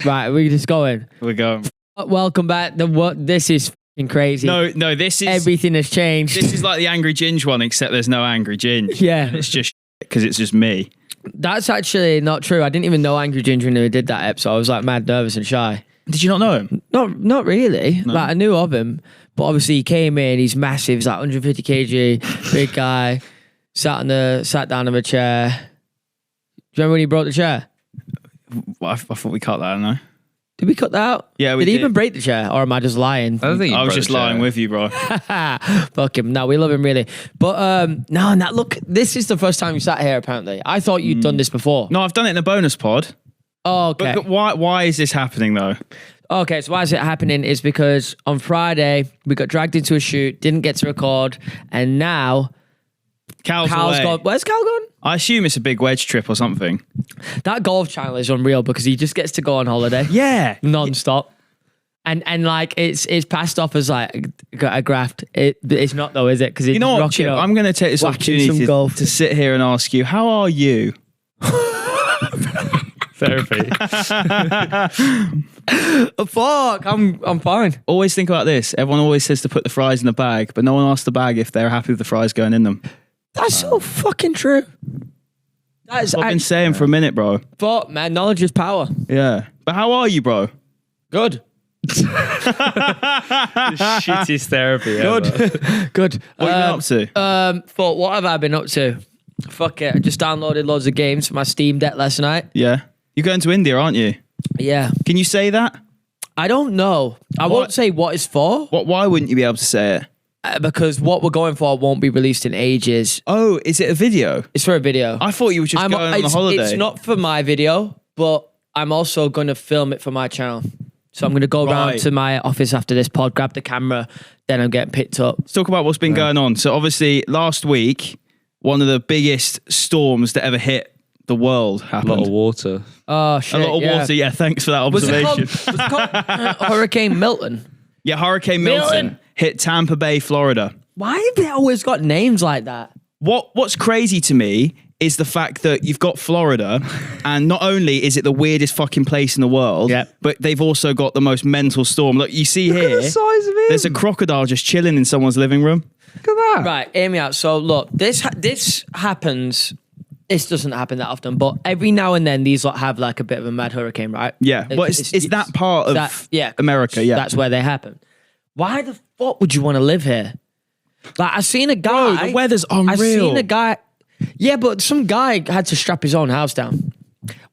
Right, we're just going. We're going. Welcome back. This is f***ing crazy. No, this is... Everything has changed. This is like the Angry Ginge one, except there's no Angry Ginge. Yeah. And it's just because it's just me. That's actually not true. I didn't even know Angry Ginger when we did that episode. I was like mad nervous and shy. Did you not know him? Not really. No. Like I knew of him, but obviously he came in. He's massive. He's like 150 kg, big guy. Sat down in a chair. Do you remember when he broke the chair? Well, I thought we cut that, I don't know. Did we cut that out? Yeah, we did. He did. even break the chair, or am I just lying? I don't think I was just lying with you, bro. Fuck him. No, we love him really. But look, this is the first time you sat here. Apparently, I thought you'd done this before. No, I've done it in a bonus pod. Oh, okay. But why is this happening though? Okay, so why is it happening is because on Friday we got dragged into a shoot, didn't get to record, and now Cal's Cal's away. gone. Where's Cal gone? I assume it's a big wedge trip or something. That golf channel is unreal because he just gets to go on holiday Yeah. non-stop. And like it's passed off as like a graft. It's not though, is it? Because You know what, Chip? I'm going to take this Whacking some opportunity golf. to sit here and ask you, how are you? Therapy. Fuck, I'm fine. Always think about this. Everyone always says to put the fries in the bag, but no one asks the bag if they're happy with the fries going in them. That's so fucking true. That is I've been actually, saying for a minute, bro. fuck, man. Knowledge is power. Yeah. But how are you, bro? Good. Shittiest therapy ever. Good. Good. What have you been up to? But what have I been up to? Fuck it. I just downloaded loads of games for my Steam Deck last night. Yeah. You're going to India, aren't you? Yeah. Can you say that? I don't know. I won't say what it's for Why wouldn't you be able to say it? because what we're going for won't be released in ages. Oh, is it a video? It's for a video. I thought you were just going on a holiday. It's not for my video, but I'm also going to film it for my channel. So I'm going to go around to my office after this pod, grab the camera, then I'm getting picked up. Let's talk about what's been going on. So obviously last week, one of the biggest storms that ever hit the world A happened. lot of water. Oh, shit. A lot of water. Yeah, thanks for that Was it observation. called Hurricane Milton? Yeah, Hurricane Milton hit Tampa Bay, Florida. Why have they always got names like that? What's crazy to me is the fact that you've got Florida, and not only is it the weirdest fucking place in the world, Yep. but they've also got the most mental storm. Look, you see Look here, at the size of him. there's a crocodile just chilling in someone's living room. Look at that. Right, hear me out. So look, this happens. This doesn't happen that often, but every now and then these lot have like a bit of a mad hurricane, right? Yeah, well, it's that part of America, yeah. That's where they happen. Why the fuck would you want to live here? Like, I seen a guy. Bro, the weather's unreal. I seen a guy. Yeah, but some guy had to strap his own house down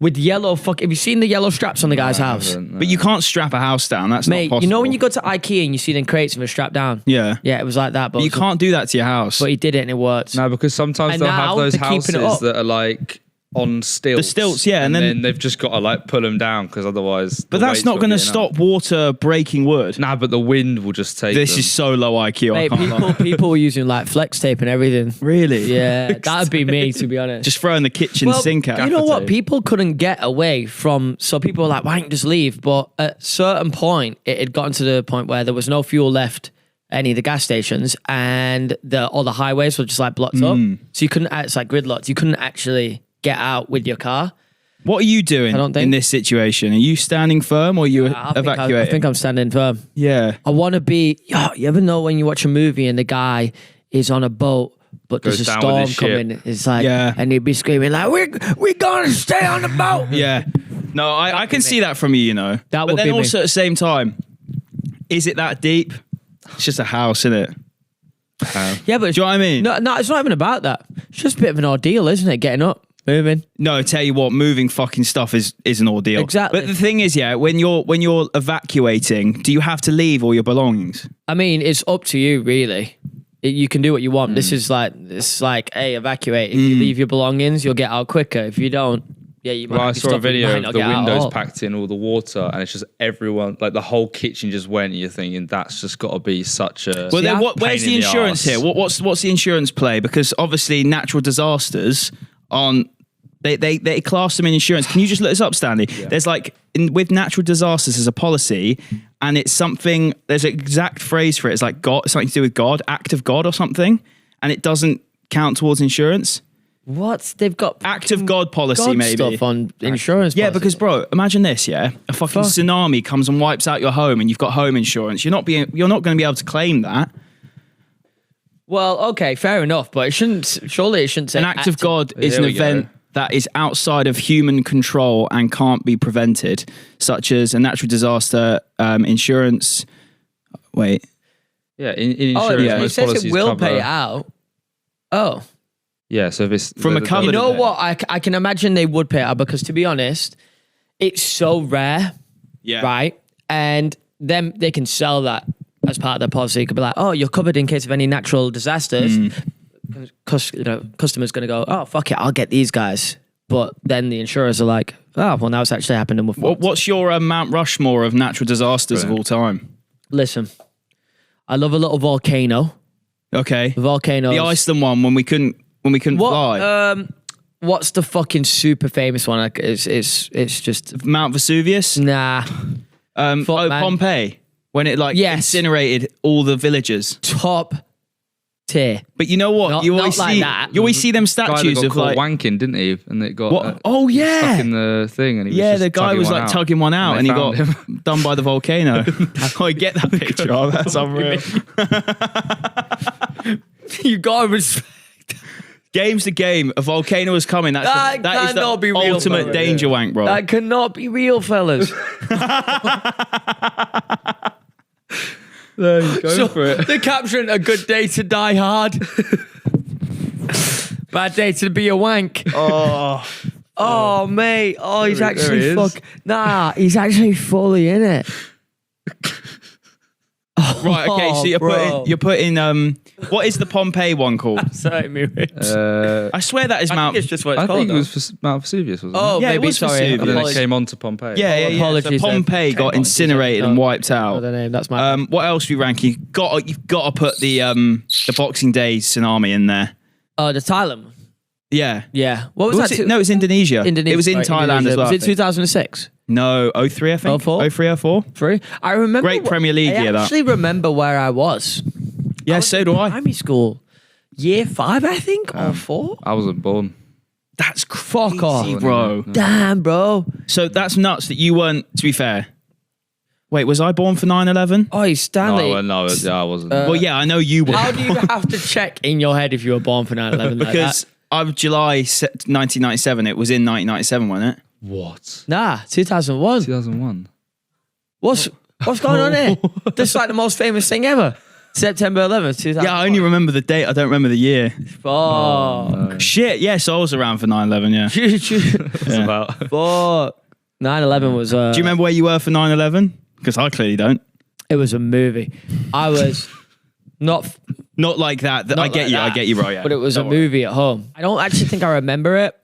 with yellow fuck. Have you seen the yellow straps on the guy's house? But you can't strap a house down. That's Mate, not possible. you know when you go to IKEA and you see them crates and they're strapped down? Yeah. Yeah, it was like that. But You can't do that to your house. But he did it and it worked. No, because sometimes And they'll now have those they're keeping it houses up. that are like on stilts. The stilts, yeah, and then they've just got to like pull them down because otherwise. But that's not going to stop water breaking wood. Nah, but the wind will just take This them. is so low IQ. Mate, I can't lie. people were using like flex tape and everything. Really? Yeah, that'd be me, to be honest. Just throwing the kitchen sink out. You know what? tape. People couldn't get away from. So people were like, "Why don't you just leave?" But at a certain point, it had gotten to the point where there was no fuel left at any of the gas stations, and all the highways were just like blocked up. So you couldn't. It's like gridlocked. You couldn't actually get out with your car. What are you doing in this situation? Are you standing firm or are you evacuating? I think I'm standing firm. Yeah. I want to be. You ever know when you watch a movie and the guy is on a boat, but Goes there's a down with storm his ship. coming? It's like, Yeah. and he'd be screaming like, "We're gonna stay on the boat." Yeah. No, I can see that from you, you know. That but would then be me. also at the same time, is it that deep? It's just a house, isn't it? Yeah, but Do you know what I mean? no, it's not even about that. It's just a bit of an ordeal, isn't it? Getting up, moving. No, tell you what, moving fucking stuff is an ordeal. Exactly. But the thing is, yeah, when you're evacuating, do you have to leave all your belongings? I mean, it's up to you, really. You can do what you want. This is like, hey, evacuate. If you leave your belongings, you'll get out quicker. If you don't, yeah, you might. Well, I be saw a stuck, you video might of not the get out at windows all. packed in all the water, and it's just everyone, like the whole kitchen just went. And you're thinking that's just got to be such a. Well, then I- where's pain the in the insurance arse. here? What's the insurance play? Because obviously natural disasters aren't. They class them in insurance. Can you just look this up, Stanley? Yeah. There's like with natural disasters there's a policy, and it's something. There's an exact phrase for it. It's like God, something to do with God, act of God or something, and it doesn't count towards insurance. What? They've got Act of God policy, God maybe. stuff on insurance. Yeah, policy. because bro, imagine this. Yeah, a fucking tsunami comes and wipes out your home, and you've got home insurance. You're not going to be able to claim that. Well, okay, fair enough, but it shouldn't. Surely it shouldn't say An act of God is Here an we go. event that is outside of human control and can't be prevented, such as a natural disaster, insurance. Wait. Yeah, in Oh, insurance, it most says policies it will cover, pay it out. Oh, Yeah, so if it's From a covered you know event. what? I can imagine they would pay it out because, to be honest, it's so rare, Yeah. right? And then they can sell that as part of their policy. It could be like, oh, you're covered in case of any natural disasters. Customers going to go, oh, fuck it, I'll get these guys. But then the insurers are like, oh, well, now it's actually happened and we're fucked. What's your Mount Rushmore of natural disasters of all time? Listen, I love a little volcano. Okay. Volcanoes. The Iceland one when we couldn't fly. What's the fucking super famous one? Like, it's just Mount Vesuvius. nah. man. Pompeii when it Yes. incinerated all the villagers. Top tier. But you know what? Not- you not always like see that. you always see them guy that statues got of caught like wanking, didn't he? And it got what? Oh stuck yeah. in the thing, and he was Yeah, just the guy tugging was one like out. tugging one out, and they he got found done by the volcano. I get that picture. Oh, that's unreal. You gotta respect. Game's the game. A volcano is coming. That is the cannot be real, ultimate bro. danger wank, bro. That cannot be real, fellas. There you go for it. They're capturing a good day to die hard. Bad day to be a wank. Oh, mate. Oh, he's There actually he is. he's actually fully in it. Right. Okay. So bro. you're putting what is the Pompeii one called? Sorry, me, Rich. I swear that is I Mount. think it's just what it's I called. think it though. was Mount Vesuvius, wasn't Oh, it? Yeah, it maybe. was Sorry. Vesuvius. And then it Apologies. came on to Pompeii. Yeah. So Apologies, Pompeii got Came on. incinerated and wiped Oh, out. the name. That's my. What else we rank? You've got to put the Boxing Day tsunami in there. Oh, the Thailand one. Yeah. Yeah. What was, Was that? it? No, it was Indonesia. Indonesia. It was in sorry, Thailand Indonesia. as well. Was it 2006? No, 03 I think. 04? 03, 04. Three. I remember. Great Premier League I year, that. actually remember where I was. Yeah, so do I. Primary school, year 5, I think, or 4. I wasn't born. That's Fuck off, crazy, bro. Damn, bro. So that's nuts that you weren't, to be fair. Wait, was I born for 9/11? Oh, Stanley. No, I wasn't. Well, yeah, I know you were. How do you have to check in your head if you were born for 9/11? Like Because that? I'm July 1997. It was in 1997, wasn't it? What? Nah, 2001. 2001. What's going on here? That's like the most famous thing ever. September 11th, 2001. Yeah, I only remember the date. I don't remember the year. Fuck. Shit, yeah, so I was around for 9/11, yeah. It's about. Fuck. 9/11 was. Do you remember where you were for 9/11? Because I clearly don't. It was a movie. I was not. Not like that. Not I get like you. that. I get you, bro. Yeah. But it was Don't a worry. movie at home. I don't actually think I remember it.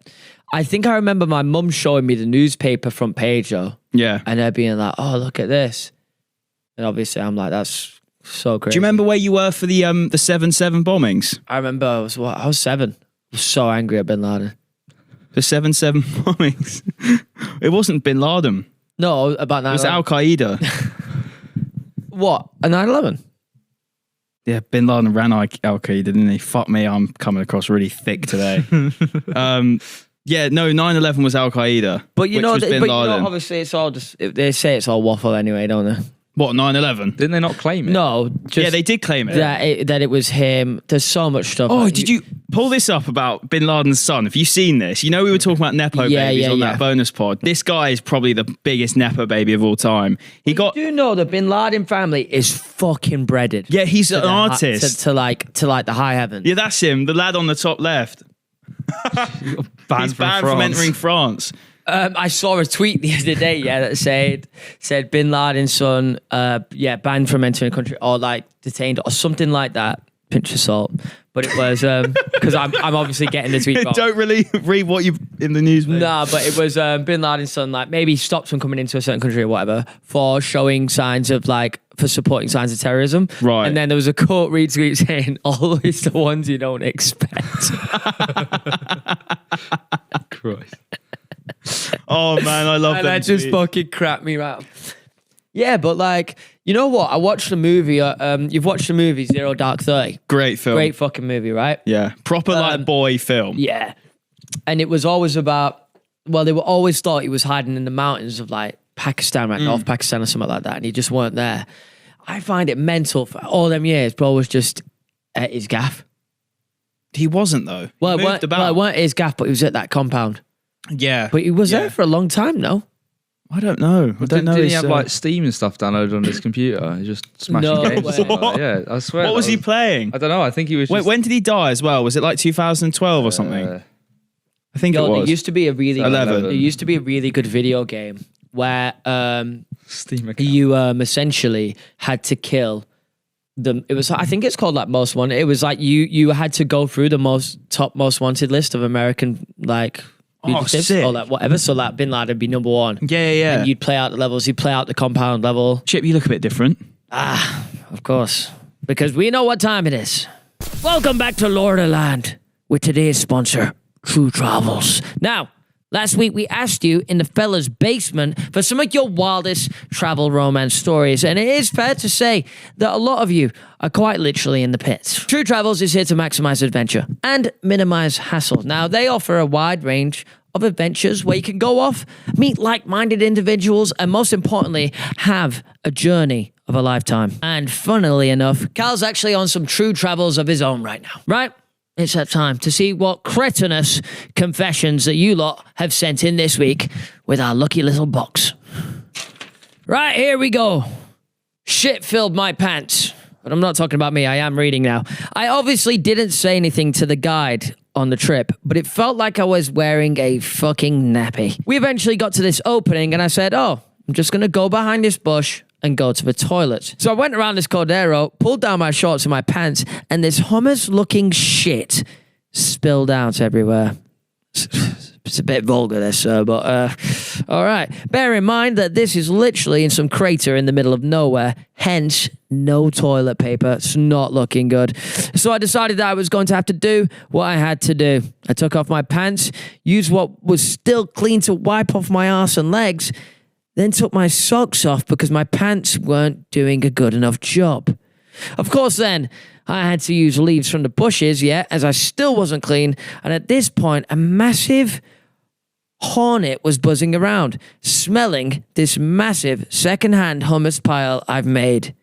I think I remember my mum showing me the newspaper front page though, Yeah. and her being like, "Oh, look at this," and obviously I'm like, "That's so crazy." Do you remember where you were for the 7/7 bombings? I remember I was 7. I was so angry at Bin Laden. The 7/7 bombings. It wasn't Bin Laden. No, about 9/11. It was Al Qaeda. What? A 9/11? Yeah, Bin Laden ran Al Qaeda, didn't he? Fuck me, I'm coming across really thick today. Yeah, no, 9/11 was Al Qaeda. But you which know, was Bin but you Laden. know, obviously it's all just. They say it's all waffle anyway, don't they? What, 9/11? Didn't they not claim it? No, just Yeah, they did claim it. that it was him. There's so much stuff. Oh, like, did you pull this up about Bin Laden's son? Have you seen this? You know, we were talking about Nepo Yeah, babies yeah, on yeah. that bonus pod. This guy is probably the biggest Nepo baby of all time. He got, Do you know the Bin Laden family is fucking breaded? yeah, he's an To the hi- artist. to like the high heaven. Yeah, that's him, the lad on the top left. Banned He's banned from entering France. I saw a tweet the other day, that said Bin Laden's son, banned from entering the country or like detained or something like that. Pinch of salt, but it was because I'm obviously getting the tweet wrong. Don't really read what you in the news. Mate. Nah, but it was Bin Laden's son, like maybe stopped from coming into a certain country or whatever for showing signs of for supporting signs of terrorism. Right. And then there was a quote retweet saying, always the ones you don't expect. Christ. Oh man, I love And that. that just fucking cracked me right. Yeah, but like, you know what? I watched the movie. You've watched the movie Zero Dark 30. Great film. Great fucking movie, right? Yeah, proper like boy film. Yeah. And it was always about, well, they were always thought he was hiding in the mountains of like Pakistan, like North Pakistan or something like that. And he just weren't there. I find it mental for all them years, bro was just at his gaff. He wasn't though. Well, it weren't his gaff, but he was at that compound. Yeah. But he was there for a long time, no? I don't know. Didn't he have like Steam and stuff downloaded on his computer? He just smashing games. Or something like that. Yeah, I swear. What was he playing? I don't know. I think he was. Wait, when did he die as well? Was it like 2012 or something? I think it was. There used to be a really 11. There used to be a really good video game where Steam account. you essentially had to kill them. It was, I think it's called like Most Wanted. It was like you had to go through the top most wanted list of American like fugitives or like whatever. So like Bin Laden would be number one. Yeah. And you'd play out the levels. You'd play out the compound level. Chip, you look a bit different. Of course, because we know what time it is. Welcome back to Florida Land with today's sponsor, True Travels. Now, last week we asked you in the fella's basement for some of your wildest travel romance stories, and it is fair to say that a lot of you are quite literally in the pits. True Travels is here to maximize adventure and minimize hassle. Now, they offer a wide range of adventures where you can go off, meet like-minded individuals, and most importantly, have a journey of a lifetime. And funnily enough, Cal's actually on some True Travels of his own right now, right? It's that time to see what cretinous confessions that you lot have sent in this week with our lucky little box. Right, here we go. Shit filled my pants. But I'm not talking about me, I am reading now. I obviously didn't say anything to the guide on the trip, but it felt like I was wearing a fucking nappy. We eventually got to this opening and I said, oh, I'm just gonna go behind this bush and go to the toilet. So I went around this Cordero, pulled down my shorts and my pants, and this hummus-looking shit spilled out everywhere. It's a bit vulgar, this, sir, but all right. Bear in mind that this is literally in some crater in the middle of nowhere, hence no toilet paper. It's not looking good. So I decided that I was going to have to do what I had to do. I took off my pants, used what was still clean to wipe off my arse and legs, then took my socks off because my pants weren't doing a good enough job. Of course, then, I had to use leaves from the bushes, as I still wasn't clean, and at this point, a massive hornet was buzzing around, smelling this massive secondhand hummus pile I've made.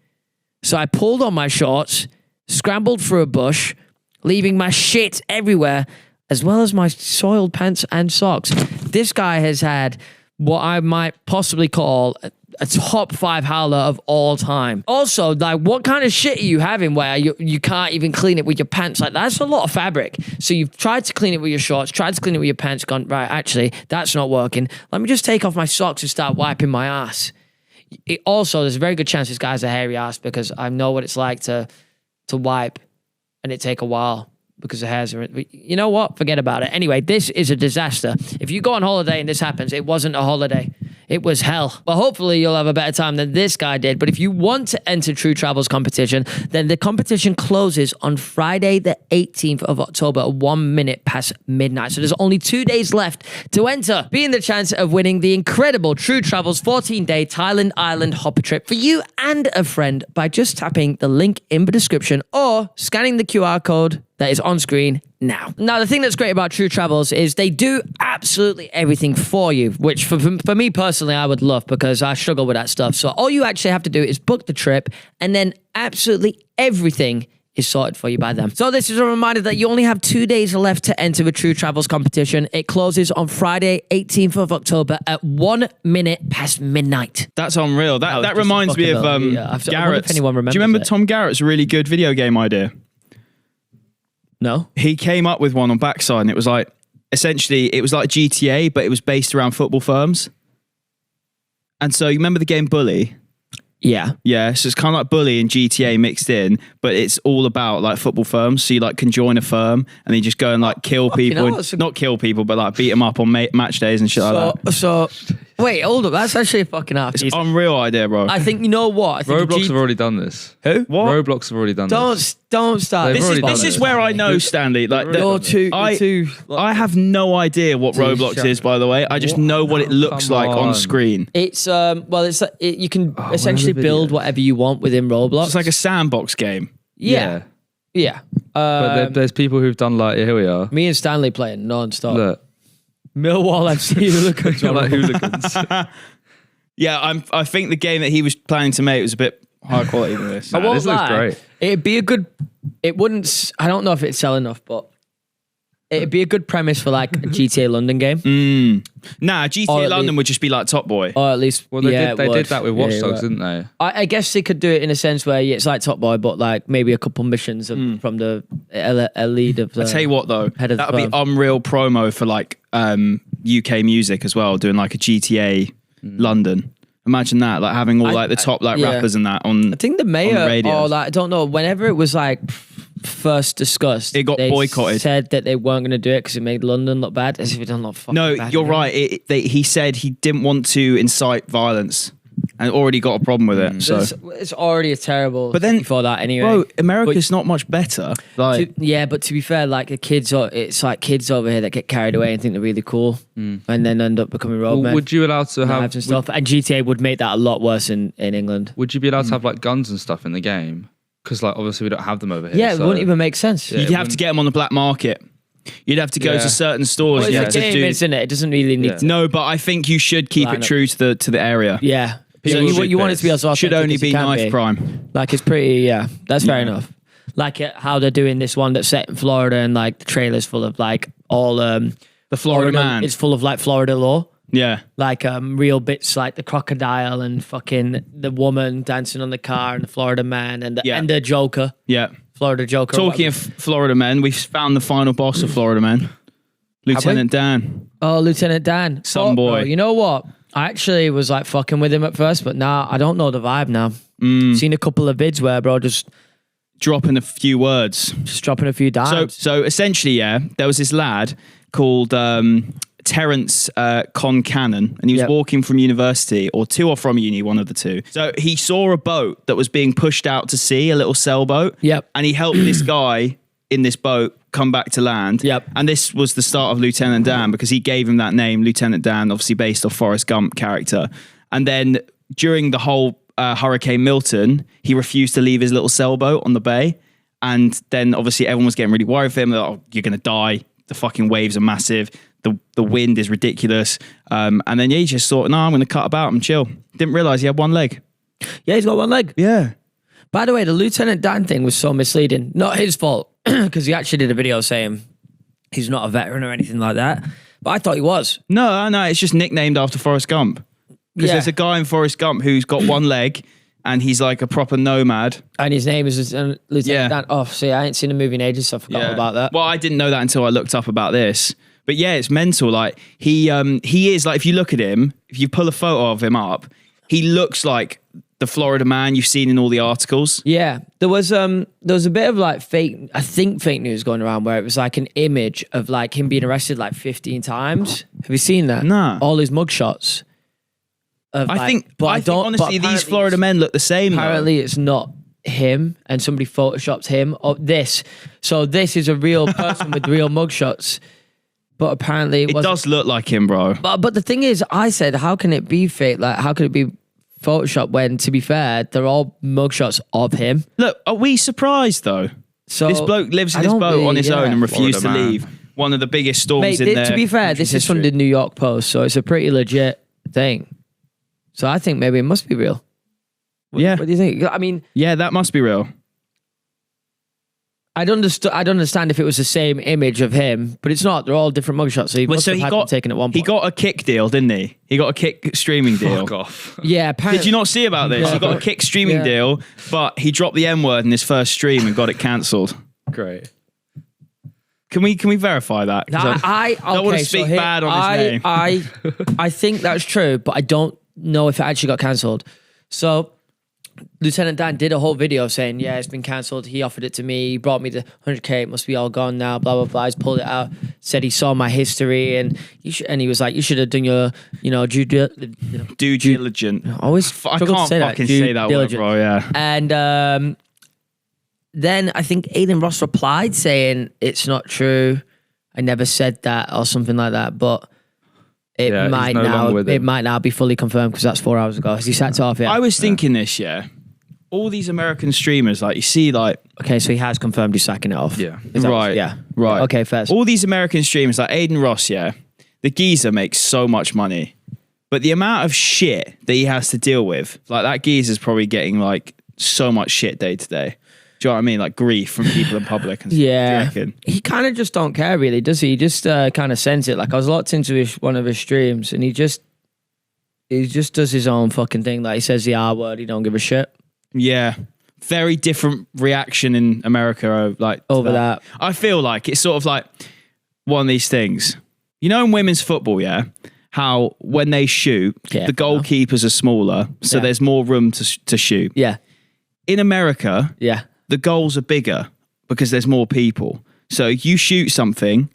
So I pulled on my shorts, scrambled through a bush, leaving my shit everywhere, as well as my soiled pants and socks. This guy has had what I might possibly call a top 5 howler of all time. Also, like, what kind of shit are you having where you can't even clean it with your pants? Like, that's a lot of fabric. So you've tried to clean it with your shorts, tried to clean it with your pants, gone, right, actually, that's not working. Let me just take off my socks and start wiping my ass. Also, there's a very good chance this guy's a hairy ass because I know what it's like to wipe and it take a while because the hairs are... You know what? Forget about it. Anyway, this is a disaster. If you go on holiday and this happens, it wasn't a holiday. It was hell. Well, hopefully you'll have a better time than this guy did. But if you want to enter True Travels competition, then the competition closes on Friday the 18th of October at 1 minute past midnight. So there's only 2 days left to enter, being the chance of winning the incredible True Travels 14-day Thailand Island hopper trip for you and a friend by just tapping the link in the description or scanning the QR code that is on screen now. Now, the thing that's great about True Travels is they do absolutely everything for you, which for me personally, I would love because I struggle with that stuff. So all you actually have to do is book the trip and then absolutely everything is sorted for you by them. So this is a reminder that you only have 2 days left to enter the True Travels competition. It closes on Friday, 18th of October at 1 minute past midnight. That's unreal. That reminds me of Garrett. If anyone remembers. Do you remember it. Tom Garrett's really good video game idea? No. He came up with one on Backside and it was like, essentially, it was like GTA, but it was based around football firms. And so you remember the game Bully? Yeah. Yeah, so it's kind of like Bully and GTA mixed in, but it's all about like football firms. So you like can join a firm and then you just go and like kill people. Not kill people, but like beat them up on match days and shit like that. So, wait, hold up. That's actually a fucking half. It's an unreal idea, bro. I think, you know what? I think Roblox have already done this. Who? What? Roblox have already done this. Don't start. This is where I know, Stanley. Like, I have no idea what Roblox is, by the way. I just know what it looks like on screen. It's you can essentially build whatever you want within Roblox. It's like a sandbox game. Yeah. Yeah. But there's people who've done like, here we are. Me and Stanley playing non-stop. Look. Millwall FC hooligans. Like hooligans. Yeah, I think the game that he was planning to make was a bit higher quality than this. I won't this looks lie. great. It'd be a good. It wouldn't. I don't know if it'd sell enough, but it'd be a good premise for like a GTA London game. Nah, GTA London would just be like Top Boy. Or at least, Well, they did that with Watch Dogs, right. didn't they? I guess they could do it in a sense where it's like Top Boy, but like maybe a couple missions from the a lead of the. I tell you what though, head of that the would be firm. unreal promo for like UK music as well, doing like a GTA London. Imagine that, like having all like the top like rappers and that on. I think the mayor radios. or like I don't know. Whenever it was like first discussed, It got they boycotted. Said that they weren't going to do it because it made London look bad. As if it done look fucking No, bad. you're right. He said he didn't want to incite violence, and already got a problem with it. So, It's already a terrible. But then- before that anyway, bro, America's not much better. Like, but to be fair, like the kids, it's like kids over here that get carried away and think they're really cool, and then end up becoming road men. Would you allow to have Knives and stuff? And GTA would make that a lot worse in England. Would you be allowed to have like guns and stuff in the game? Because like obviously we don't have them over here. Yeah, it so- wouldn't even make sense. Yeah. you'd have to get them on the black market. You'd have to go Yeah. to certain stores. Well, you it's have a to game, do. isn't it? It doesn't really need. Yeah. To, No, but I think you should keep Line it up. true to the area. yeah. So People you should want it to be piss. as Should authentic only as it be can knife be. crime. Like it's pretty, yeah, that's fair enough. Like how they're doing this one that's set in Florida and like the trailer's full of like all The Florida man. It's full of like Florida law, Yeah. like real bits like the crocodile and fucking the woman dancing on the car and the Florida man and the Joker, Yeah. Florida Joker. Talking of Florida men, we've found the final boss of Florida men, Lieutenant Dan. oh, Lieutenant Dan, Some boy. Bro, you know what? I actually was like fucking with him at first, but now I don't know the vibe now. Seen a couple of vids where bro just Dropping a few words. dropping a few dimes. So essentially, yeah, there was this lad called Terrence Concannon, and he was Yep. walking from university or to or from uni, one of the two. So he saw a boat that was being pushed out to sea, a little sailboat. Yep. And he helped this guy in this boat come back to land. Yep. And this was the start of Lieutenant Dan because he gave him that name, Lieutenant Dan, obviously based off Forrest Gump character. And then during the whole Hurricane Milton, he refused to leave his little sailboat on the bay. And then obviously everyone was getting really worried for him. They're like, oh, you're going to die. The fucking waves are massive. The wind is ridiculous. And then he just thought, no, I'm going to cut about and chill. Didn't realize he had one leg. Yeah, he's got one leg. Yeah. By the way, the Lieutenant Dan thing was so misleading. Not his fault, because he actually did a video saying he's not a veteran or anything like that. But I thought he was. No, it's just nicknamed after Forrest Gump. Because Yeah. there's a guy in Forrest Gump who's got one leg and he's like a proper nomad. And his name is Lieutenant Yeah. Dan. Oh, see, I ain't seen the movie in ages, so I forgot all about that. Well, I didn't know that until I looked up about this. But yeah, it's mental. Like he is like, if you look at him, if you pull a photo of him up, he looks like the Florida man you've seen in all the articles. Yeah, there was a bit of like fake news going around where it was like an image of like him being arrested like 15 times. Have you seen that? Nah. All his mugshots. I think honestly, these apparently Florida men look the same. Apparently, it's not him, and somebody photoshopped him. Or this, so this is a real person with real mugshots. But apparently, It wasn't. does look like him, bro. But the thing is, I said, how can it be fake? Like, how could it be Photoshop when, to be fair, they're all mugshots of him? Look, are we surprised though? So This bloke lives in I his don't boat really- on his own and refused to Florida man. leave. One of the biggest storms Mate, in there. to be fair, this is from the New York Post, so it's a pretty legit thing. So I think maybe it must be real. Yeah. What do you think? I mean, Yeah, that must be real. I'd understand if it was the same image of him, but it's not. They're all different mugshots. So he must have had them taken at one point. He got a kick deal, didn't he? He got a kick streaming deal. Fuck off. Yeah, apparently. Did you not see about this? No. He got a kick streaming Yeah. deal, but he dropped the N word in his first stream and got it cancelled. Great. Can we verify that? 'Cause I don't want to speak bad on his name. I think that's true, but I don't know if it actually got cancelled. So Lieutenant Dan did a whole video saying, yeah, it's been cancelled. He offered it to me. He brought me the 100K. It must be all gone now, blah, blah, blah. He's pulled it out. Said he saw my history and he was like, you should have done your, due diligent. always I struggle to can't say that. fucking Due say that word, diligence. bro. Yeah. And then I think Aiden Ross replied saying, it's not true. I never said that or something like that. But it Yeah, he's might no longer with him. now be fully confirmed because that's 4 hours ago. Has he sacked off yet? I was thinking this, yeah. all these American streamers, like you see, like Okay, so he has confirmed he's sacking it off. Yeah. Is that- right, Yeah. right. Okay, fair. All these American streamers, like Aiden Ross, yeah, the geezer makes so much money, but the amount of shit that he has to deal with, like that geezer's probably getting like so much shit day to day. Do you know what I mean? Like grief from people in public and stuff. Yeah. Do you reckon? He kind of just don't care really, does he? He just kind of sends it. Like I was locked into one of his streams and he just does his own fucking thing. Like he says the R word, he don't give a shit. Yeah. Very different reaction in America, like to Over that. I feel like it's sort of like one of these things. You know, in women's football, yeah, how when they shoot, Yeah, the goalkeepers are smaller, so Yeah. there's more room to shoot. Yeah. In America, Yeah. the goals are bigger because there's more people. So you shoot something,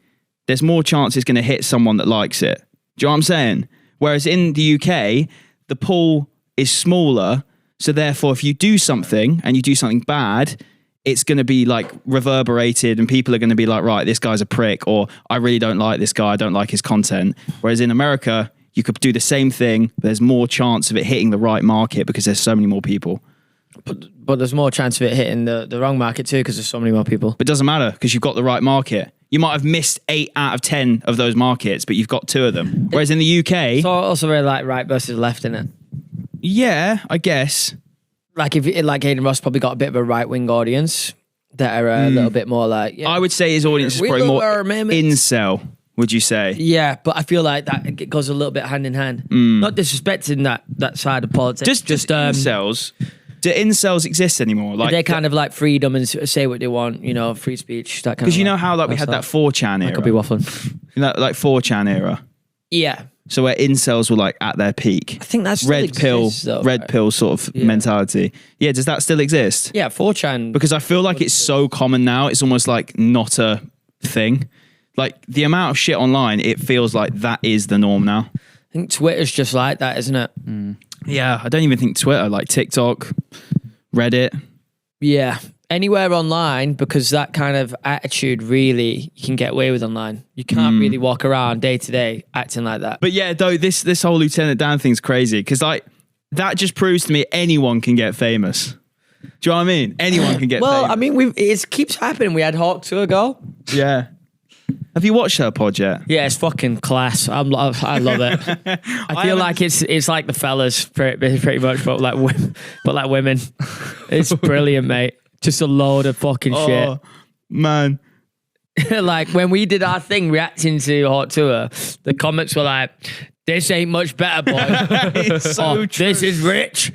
there's more chance it's going to hit someone that likes it. Do you know what I'm saying? Whereas in the UK, the pool is smaller. So therefore, if you do something and you do something bad, it's going to be like reverberated and people are going to be like, right, this guy's a prick, or I really don't like this guy. I don't like his content. Whereas in America, you could do the same thing. But there's more chance of it hitting the right market because there's so many more people. But there's more chance of it hitting the wrong market too because there's so many more people. But it doesn't matter because you've got the right market. You might have missed 8 out of 10 of those markets, but you've got 2 of them. Whereas in the UK, So also really like right versus left in it. yeah, I guess. Like if like Aiden Ross probably got a bit of a right wing audience that are a little bit more like I would say his audience is We probably love more our amendments. incel, would you say? Yeah, but I feel like that goes a little bit hand in hand. Not disrespecting that side of politics. Just incels. Do incels exist anymore? Like they kind of like freedom and say what they want, you know, free speech, that kind of. because you know how like we had that 4chan I era, could be waffling. you know, like 4chan era. Yeah, So where incels were like at their peak. I think that's still red pill, exists, though, red right? pill sort of mentality. Yeah, does that still exist? Yeah, 4chan. Because I feel like it's so common now, it's almost like not a thing. Like the amount of shit online, it feels like that is the norm now. I think Twitter's just like that, isn't it? Yeah, I don't even think Twitter, like TikTok, Reddit. Yeah, anywhere online, because that kind of attitude really you can get away with online. You can't really walk around day to day acting like that. But yeah, though, this whole Lieutenant Dan thing's crazy because like that just proves to me anyone can get famous. Do you know what I mean? Anyone can get well, famous. I mean, it keeps happening. We had Hawk 2 ago. Yeah. Have you watched her pod yet? Yeah, it's fucking class. I love it. I feel like it's like the fellas pretty much, but like women. It's brilliant, mate. Just a load of fucking Oh, man. shit. Like when we did our thing reacting to Hot Tour, the comments were like, "This ain't much better, boy." It's so true. This is rich.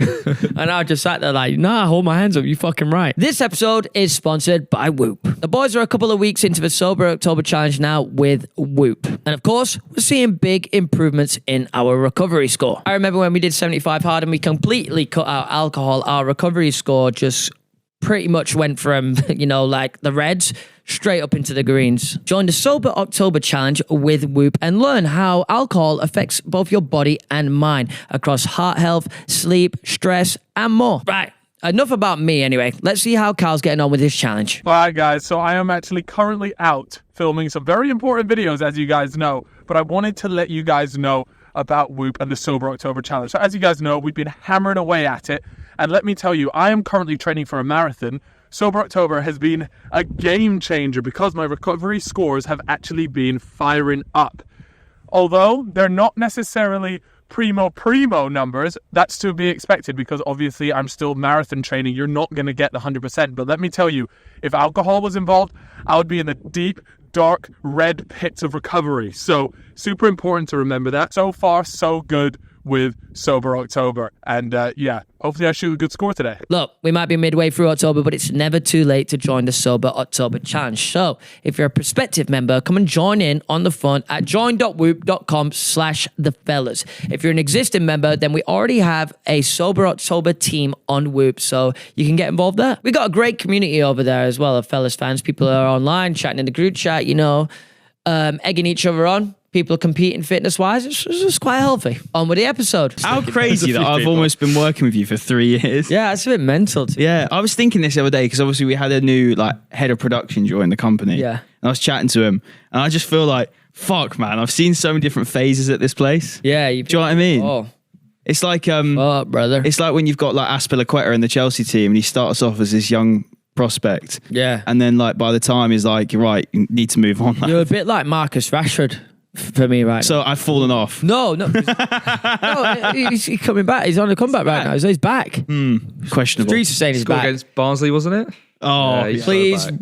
And I just sat there like, nah, hold my hands up, you fucking right. This episode is sponsored by Whoop. The boys are a couple of weeks into the Sober October Challenge now with Whoop. And of course, we're seeing big improvements in our recovery score. I remember when we did 75 hard and we completely cut out alcohol, our recovery score just pretty much went from, you know, like the reds straight up into the greens. Join the Sober October Challenge with Whoop and learn how alcohol affects both your body and mind across heart health, sleep, stress, and more. Right, enough about me anyway. Let's see how Carl's getting on with this challenge. Alright guys, so I am actually currently out filming some very important videos, as you guys know, but I wanted to let you guys know about Whoop and the Sober October Challenge. So as you guys know, we've been hammering away at it, and let me tell you, I am currently training for a marathon. Sober October has been a game changer because my recovery scores have actually been firing up. Although they're not necessarily primo numbers, that's to be expected because obviously I'm still marathon training. You're not going to get the 100%. But let me tell you, if alcohol was involved, I would be in the deep, dark, red pits of recovery. So super important to remember that. So far, so good with Sober October. And yeah, hopefully I shoot a good score today. Look, we might be midway through October, but it's never too late to join the Sober October Challenge. So if you're a prospective member, come and join in on the fun at join.whoop.com/thefellas. If you're an existing member, then we already have a Sober October team on Whoop, so you can get involved there. We got a great community over there as well of fellas fans. People are online, chatting in the group chat, you know, egging each other on. People competing fitness-wise. It's quite healthy. On with the episode. How crazy that I've almost been working with you for 3 years. Yeah, it's a bit mental. Yeah, I was thinking this the other day because obviously we had a new like head of production join the company. Yeah. And I was chatting to him and I just feel like, fuck man, I've seen so many different phases at this place. Yeah. Do you know what I mean? Oh. It's like Oh, brother. it's like when you've got like Aspilicueta in the Chelsea team and he starts off as this young prospect. Yeah. And then like by the time he's like, you're right, you need to move on. You're a bit like Marcus Rashford for me right So I've fallen off. now. No, he's coming back. He's on the comeback right now. He's back. Questionable. Streets are saying he's Scored back. against Barnsley, wasn't it? Oh, he's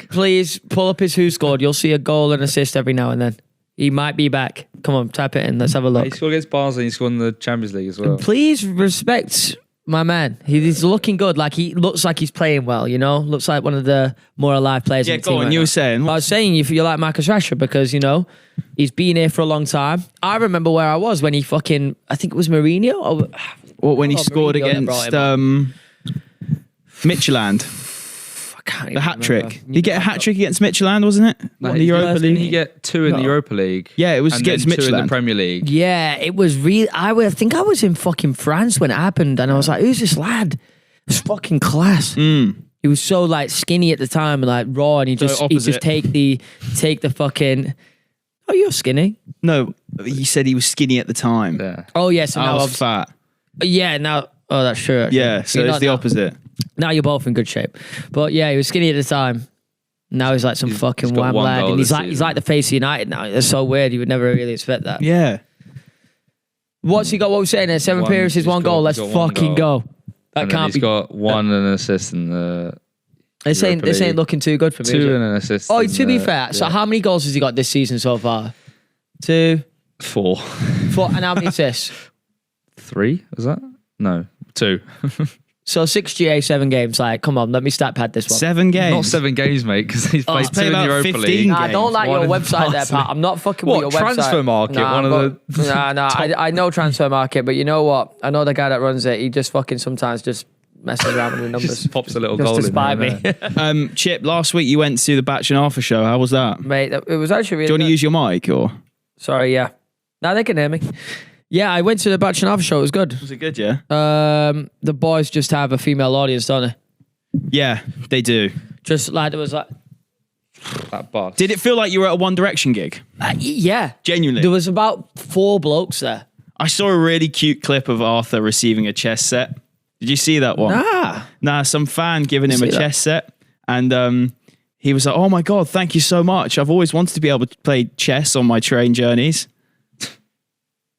Please pull up his who scored. You'll see a goal and assist every now and then. He might be back. Come on, type it in. Let's have a He look. scored against Barnsley. He scored in the Champions League as well. Please respect my man. He's looking good. Like he looks like he's playing well. You know, looks like one of the more alive players. yeah, in the go team on. right You now. were saying. I was saying you're like Marcus Rashford because, you know, he's been here for a long time. I remember where I was when he I think it was Mourinho. Or, When he Oh, scored Mourinho that brought against Midtjylland, I can't even the hat remember. trick. Did he get a hat trick against Midtjylland, wasn't it? No, Won the Europa didn't League. he get 2 in the No. Europa League? Yeah, it was and against then 2 in the Midtjylland. Premier League. Yeah, it was real. I think I was in fucking France when it happened, and I was like, "Who's this lad? It was fucking class." He was so like skinny at the time and like raw, and he just opposite. take the fucking. Oh, you're skinny. No, he said he was skinny at the time. Yeah. Oh yes, yeah, so I now was obviously- fat. yeah now. Oh, that's true. actually. Yeah, so You're it's not the now. opposite. Now you're both in good shape, but yeah, he was skinny at the time. Now he's like some fucking got wham one lad, goal and this he's season. like the face of United now. That's so weird. You would never really expect that. Yeah. What's he got? What we're saying there? 7 appearances, He's 1 goal. got- Let's he's got one fucking goal. go. That And then can't he's be. got 1 and an assist in the This ain't Europa League. looking too good for me. 2 is it? and an assist. Oh, in to be the- fair, so yeah. how many goals has he got this season so far? 2, 4. 4, and how many assists? 3, is that? No, 2. So 6 GA, 7 games. Like, come on, let me stat pad this one. 7 games. Not 7 games, mate, because he's played he's 2 played in the about Europa 15 League. Nah, I don't like One your in website there, Barnsley. Pat. I'm not fucking What, with your website. Transfer Market, one of the Nah, I know Transfer Market, but you know what? I know the guy that runs it. He just fucking sometimes just messes around with the numbers. Just pops a little Just goal to in spy there, me. innit? Chip, last week you went to the Batch and Arthur show. How was that? Do Mate, it was actually really you want to good. use your mic or? Sorry, yeah. Now they can hear me. Yeah, I went to the Batch and Alpha show. It was good. Was it good, yeah? The boys just have a female audience, don't they? Yeah, they do. Just like there was like, That bus. Did it feel like you were at a One Direction gig? yeah, Genuinely. there was about 4 blokes there. I saw a really cute clip of Arthur receiving a chess set. Did you see that one? Nah, some fan giving him a See that? chess set. And he was like, oh my God, thank you so much. I've always wanted to be able to play chess on my train journeys.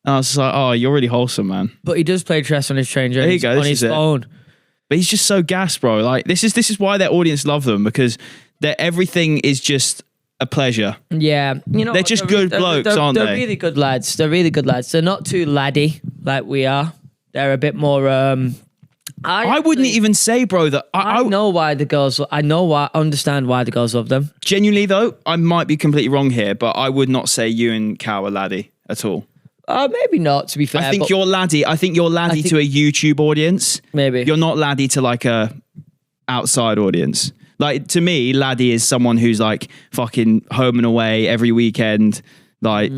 And I was just like, oh, you're really wholesome, man. But he does play chess on his train journey. There you go, On this his is it. phone. But he's just so gassed, bro. Like this is why their audience love them, because everything is just a pleasure. Yeah, you know They're what? just good blokes, aren't they're they? really good lads. They're really good lads. They're not too laddie like we are. They're a bit more. I wouldn't even say, bro, that I know why the girls. I understand why the girls love them. genuinely though, I might be completely wrong here, but I would not say you and Cal are laddie at all. Maybe not. To be fair, I think but you're laddie. I think you're laddie think- to a YouTube audience. maybe You're not laddie to like a outside audience. Like to me, laddie is someone who's like fucking home and away every weekend, like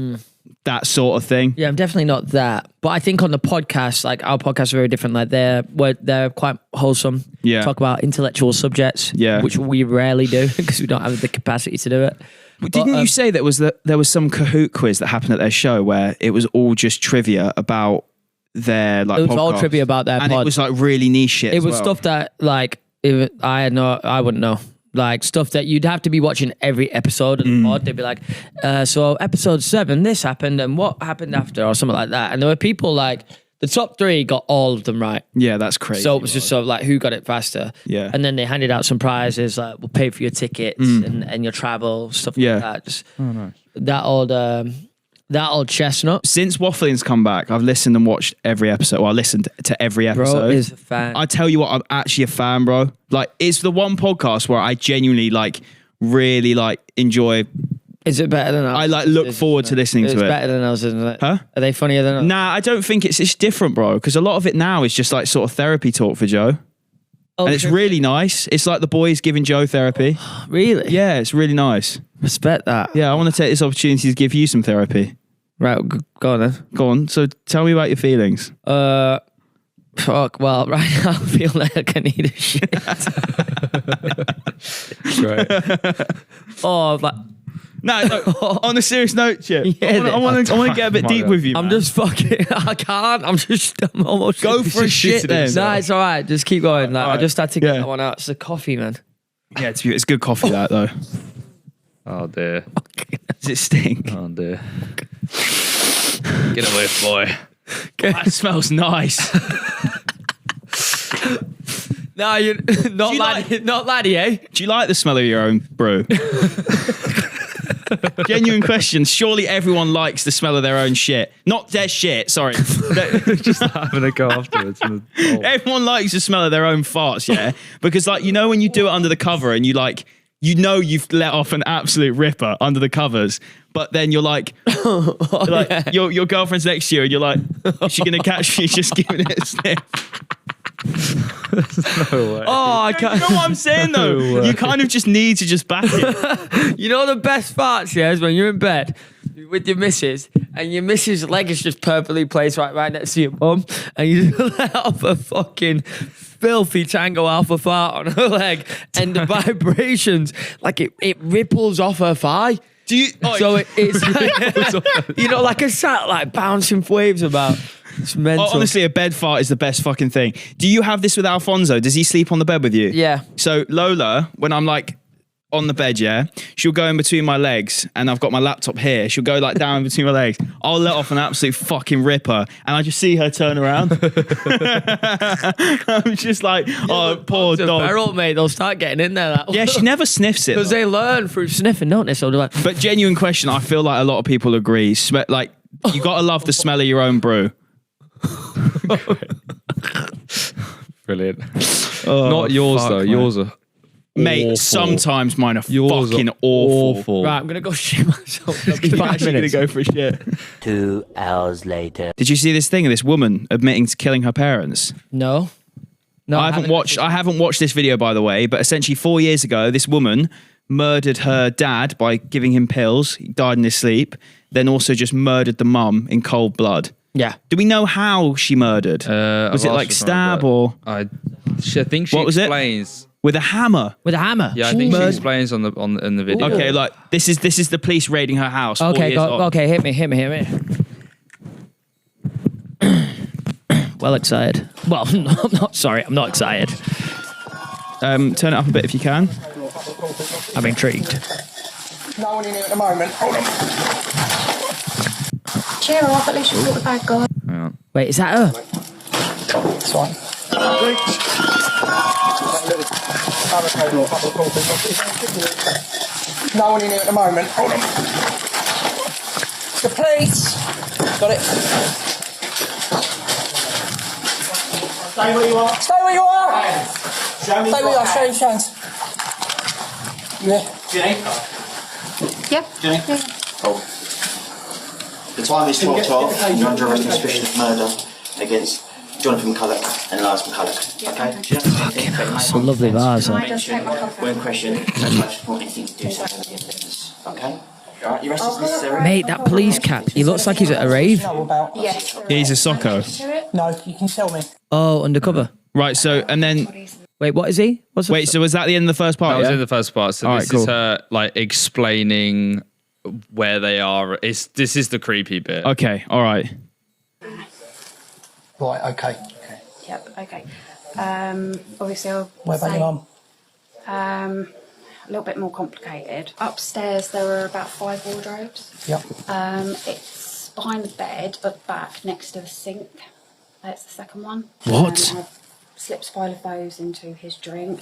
that sort of thing. Yeah, I'm definitely not that. But I think on the podcast, like our podcasts are very different. Like they're quite wholesome. Yeah. Talk about intellectual subjects. Yeah. Which we rarely do because we don't have the capacity to do it. But didn't you say there was some Kahoot quiz that happened at their show where it was all just trivia about their like It was all podcast? trivia about their and pod. it was like really niche shit. It as was well. stuff that like I wouldn't know. Like stuff that you'd have to be watching every episode of the pod. They'd be like, so episode 7, this happened and what happened after or something like that. And there were people like the top 3 got all of them right. Yeah, that's crazy. So it was just sort of like who got it faster. Yeah. And then they handed out some prizes like we'll pay for your tickets and your travel, stuff Yeah. like that. Just that old chestnut. Since Waffling's come back, I've listened and watched every episode. Well, I listened to every episode. Bro is a fan. I tell you what, I'm actually a fan, bro. Like, it's the one podcast where I genuinely like really like enjoy. Is it better than us? I like look forward to listening to It's it. better than us, isn't it? Huh? Are they funnier than us? Nah, I don't think it's different, bro. Because a lot of it now is just like sort of therapy talk for Joe, Oh, and it's really nice. It's like the boys giving Joe therapy. really? Yeah, it's really nice. Respect that. Yeah, I want to take this opportunity to give you some therapy. Right, go on then. Go on. So tell me about your feelings. Fuck. Well, right now I feel like I need a shit. Right. Oh, like No, on a serious note, Chip. Yeah, I want to get a bit deep with you. I'm man. just fucking. I can't. I'm almost. Go for a shit then. No, it's all right. Just keep going. Like, I just had to get Yeah. that one out. It's the coffee, man. Yeah, it's good coffee that though. Oh dear. Does it stink? Oh dear. Get away, boy. That smells nice. No, you're not laddie, not laddie, eh? Do you like the smell of your own brew? Genuine question. Surely everyone likes the smell of their own shit. Not their shit, sorry. Just having a go afterwards. Everyone likes the smell of their own farts, yeah? Because like, you know when you do it under the cover and you like, you know you've let off an absolute ripper under the covers, but then you're like, your girlfriend's next to you and you're like, is she going to catch you just giving it a sniff? No way. Oh, I can't. You know what I'm saying though? No way. You kind of just need to just back it. You know the best farts, yeah, is when you're in bed with your missus and your missus' leg is just perfectly placed right next to your bum and you let off a fucking filthy Tango Alpha fart on her leg and the vibrations, like it ripples off her thigh. Do you? Oh, So it's like, you know, like a satellite bouncing waves about. It's mental. honestly, a bed fart is the best fucking thing. Do you have this with Alfonso? Does he sleep on the bed with you? Yeah. So Lola, when I'm like on the bed, yeah, she'll go in between my legs and I've got my laptop here. She'll go like down in between my legs. I'll let off an absolute fucking ripper and I just see her turn around. I'm just like, oh, poor It's a dog. feral, mate. They'll start getting in there. Yeah, she never sniffs it. Because they learn through sniffing, don't they? So they're like, But genuine question, I feel like a lot of people agree. Like, you got to love the smell of your own brew. Brilliant. Oh, Not yours fuck, though. man. Yours are Mate, awful. sometimes mine are Yours fucking are awful. right, I'm going to go shit myself. It'll be You're 5 actually minutes. gonna go for a shit. 2 hours later. Did you see this thing of this woman admitting to killing her parents? No. I haven't watched this video, by the way, but essentially 4 years ago, this woman murdered her dad by giving him pills. He died in his sleep. Then also just murdered the mum in cold blood. Yeah. Do we know how she murdered? Was it like stab or I think she What was it? explains. with a hammer? With a hammer. Yeah, I think she explains in the video. Okay, like this is the police raiding her house. 4 Okay, years on. okay, hit me. Well excited. Well, no, I'm not sorry, I'm not excited. Turn it up a bit if you can. I'm intrigued. No one in here at the moment. Hold on. Cheer her up, at least you caught the bad guy. Hang on. Wait, is that her? It's fine. No one in here at the moment. Hold on. It's the police. Got it. Stay where you are. Stay where you are. Stay where you are. Show your hands. Yeah. Yep. Oh. The time is 12:12. You're under arrest on suspicion of murder against Jonathan McCulloch and Lars McCulloch. Okay? Do you understand anything? It's a lovely vase. I just take my coffee. We're in question. No much point anything to do something with the evidence. Okay? Alright, your arrest is necessary. Mate, that police cap, he looks like he's at a rave. Know about? Yes. He's a socko. No, you can tell me. Oh, undercover. Right, so and then Wait, what is he? What's the wait, so was that the end of the first part? That was yeah? in the first part. So Alright, this cool. is her like explaining where they are. This is the creepy bit. Okay, all right. Right, okay. Yep. Okay. Obviously, I'll Where about say, your mum? a little bit more complicated. Upstairs, there are about 5 wardrobes. Yep. It's behind the bed, but back next to the sink. That's the second one. What? I slipped a pile of those into his drink.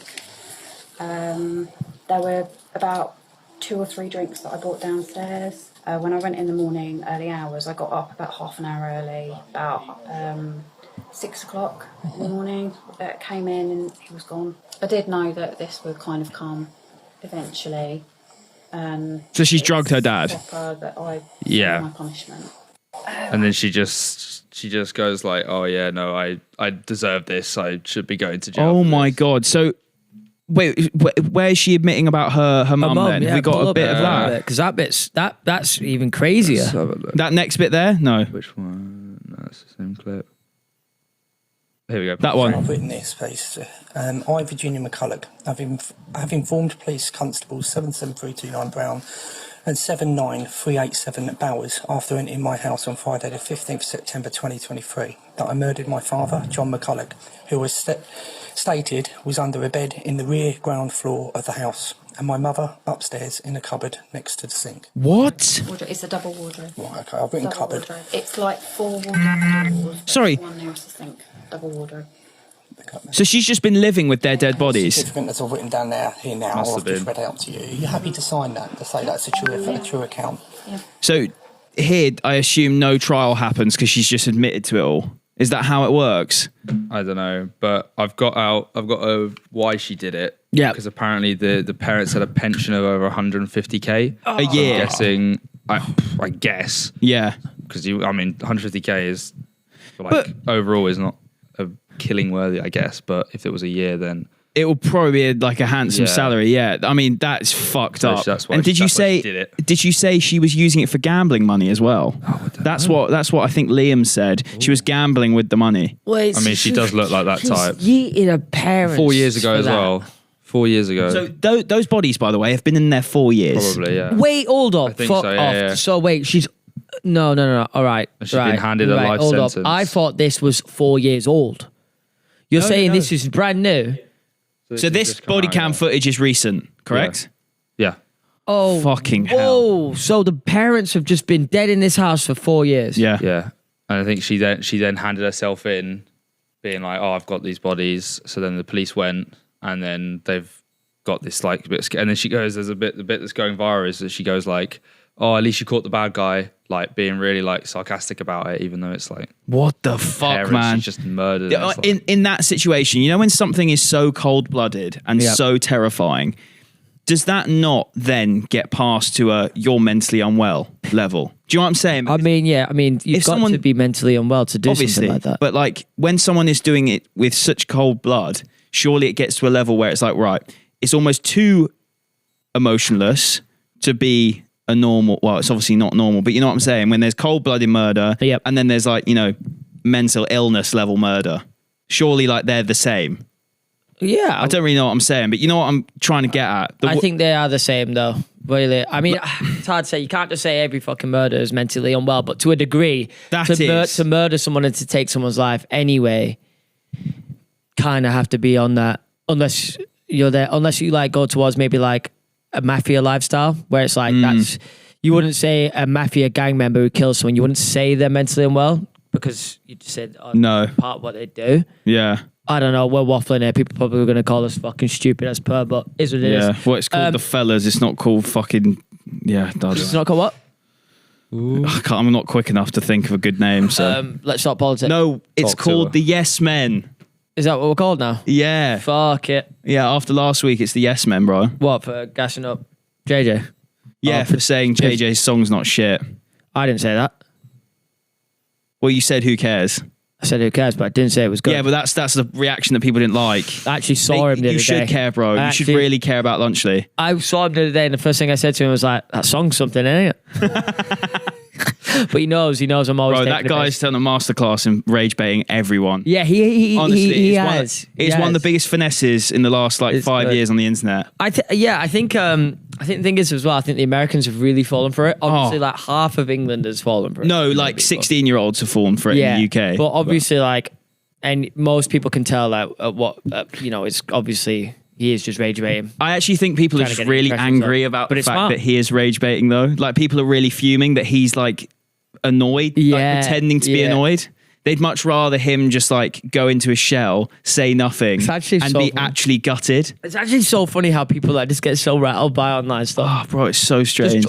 There were about 2 or 3 drinks that I brought downstairs. When I went in the morning, early hours, I got up about half an hour early, about 6 o'clock in the morning. Came in and he was gone. I did know that this would kind of come eventually. So she's drugged her dad. Proper that I Yeah. my punishment. And then she just goes like, "Oh yeah, no, I deserve this. I should be going to jail." Oh for my this." god. So wait, where is she admitting about her mum then? Have we got a bit of that? Because that's even crazier. Let's have a look. That next bit there? No. Which one? No, it's the same clip. Here we go. That one. I've written this, please. I, Virginia McCulloch, have informed Police Constable 77329 Brown and 79387 Bowers after entering my house on Friday the 15th September 2023 that I murdered my father, John McCulloch, who was stated was under a bed in the rear ground floor of the house, and my mother upstairs in a cupboard next to the sink. What? Wardrobe. It's a double wardrobe. Right, okay, I've written Double cupboard. wardrobe. It's like 4 wardrobe doors. Sorry. One nearest the sink. Double wardrobe. So she's just been living with their dead bodies? Certificate that's all written down there, here now. Must I've have just been. read out to you. Are you happy to sign that to say that's a true account? Yeah. So here, I assume no trial happens because she's just admitted to it all. Is that how it works? I don't know, but I've got why she did it. Yeah. Because apparently the parents had a pension of over 150k A year. I'm guessing. I guess Yeah. because 150k is like overall is not a killing worthy, I guess. But if it was a year, then It will probably be like a handsome Yeah. salary. Yeah. I mean, that's fucked So up. that's why and did you that's why say she did it. Did you say she was using it for gambling money as well? That's what I think Liam said. She was gambling with the money. Wait, I mean, she does look like that type. Yeeted her parents 4 years ago for as that. well. 4 years ago, So those bodies, by the way, have been in there 4 years. probably, yeah. Wait, hold up. I think Fuck so, yeah, off. yeah. So wait, she's no. All right. She's been right, handed a right, life hold up. sentence. I thought this was 4 years old. You're saying no. this is brand new? So this just come body out, cam yeah. footage is recent, correct? Yeah. Oh, Fucking hell. whoa! So the parents have just been dead in this house for 4 years. Yeah. Yeah. And I think she then handed herself in, being like, "Oh, I've got these bodies." So then the police went, and then they've got this like bit. And then she goes, "There's the bit that's going viral is that she goes like, oh, at least you caught the bad guy,' like being really like sarcastic about it, even though it's like What the fuck, parents man? she just murdered." Yeah, It's like- in that situation, you know, when something is so cold-blooded and Yep. so terrifying, does that not then get passed to a you're mentally unwell level? Do you know what I'm saying? I mean, yeah. I mean, you've If got someone- to be mentally unwell to do Obviously, something like that. but like when someone is doing it with such cold blood, surely it gets to a level where it's like, right, it's almost too emotionless to be a normal. Well, it's obviously not normal, but you know what I'm saying? When there's cold-blooded murder, Yep. and then there's like, you know, mental illness level murder, surely like they're the same. yeah, I don't really know what I'm saying, but you know what I'm trying to get at. I think they are the same, though. Really, I mean, it's hard to say. You can't just say every fucking murder is mentally unwell, but to a degree, That to is. to murder someone and to take someone's life anyway, kind of have to be on that. Unless you're there, unless you like go towards maybe like a mafia lifestyle, where it's like that's you wouldn't say a mafia gang member who kills someone. You wouldn't say they're mentally unwell because you just said No. part of what they do. Yeah. I don't know. We're waffling here. People probably are going to call us fucking stupid as per, but is what it is. Yeah. Well, it's called the fellas. It's not called fucking. Yeah. It's not called what? I'm not quick enough to think of a good name. So Let's talk politics. no, it's Talk to called her. the Yes Men. Is that what we're called now? Yeah. Fuck it. Yeah. After last week, it's the Yes Men, bro. What, for gassing up JJ? Yeah, Oh, for saying JJ's song's not shit. I didn't say that. Well, you said who cares? I said who cares, but I didn't say it was good. Yeah, but that's the reaction that people didn't like. I actually saw him the other You should day. care, bro. You should really care about Lunchley. I saw him the other day, and the first thing I said to him was like, that song's something, ain't it? But he knows I'm always Bro, taking that the guy's piss. done a masterclass in rage baiting everyone. Yeah, he Honestly, he it's, has. it's one of the biggest finesses in the last like It's 5 good. years on the internet. I think the thing is as well, I think the Americans have really fallen for it. Obviously, like half of England has fallen for it. No, like 16-year-olds have fallen for it in the UK. But obviously, like, and most people can tell that it's obviously he is just rage baiting. I actually think people are Trying to just get really impressions angry up. about But the it's fact smart. that he is rage baiting though. Like people are really fuming that he's like annoyed, Yeah, like pretending to be yeah. annoyed. They'd much rather him just like go into a shell, say nothing, It's actually and so be funny. actually gutted. It's actually so funny how people like just get so rattled by online stuff. Oh, bro, it's so strange.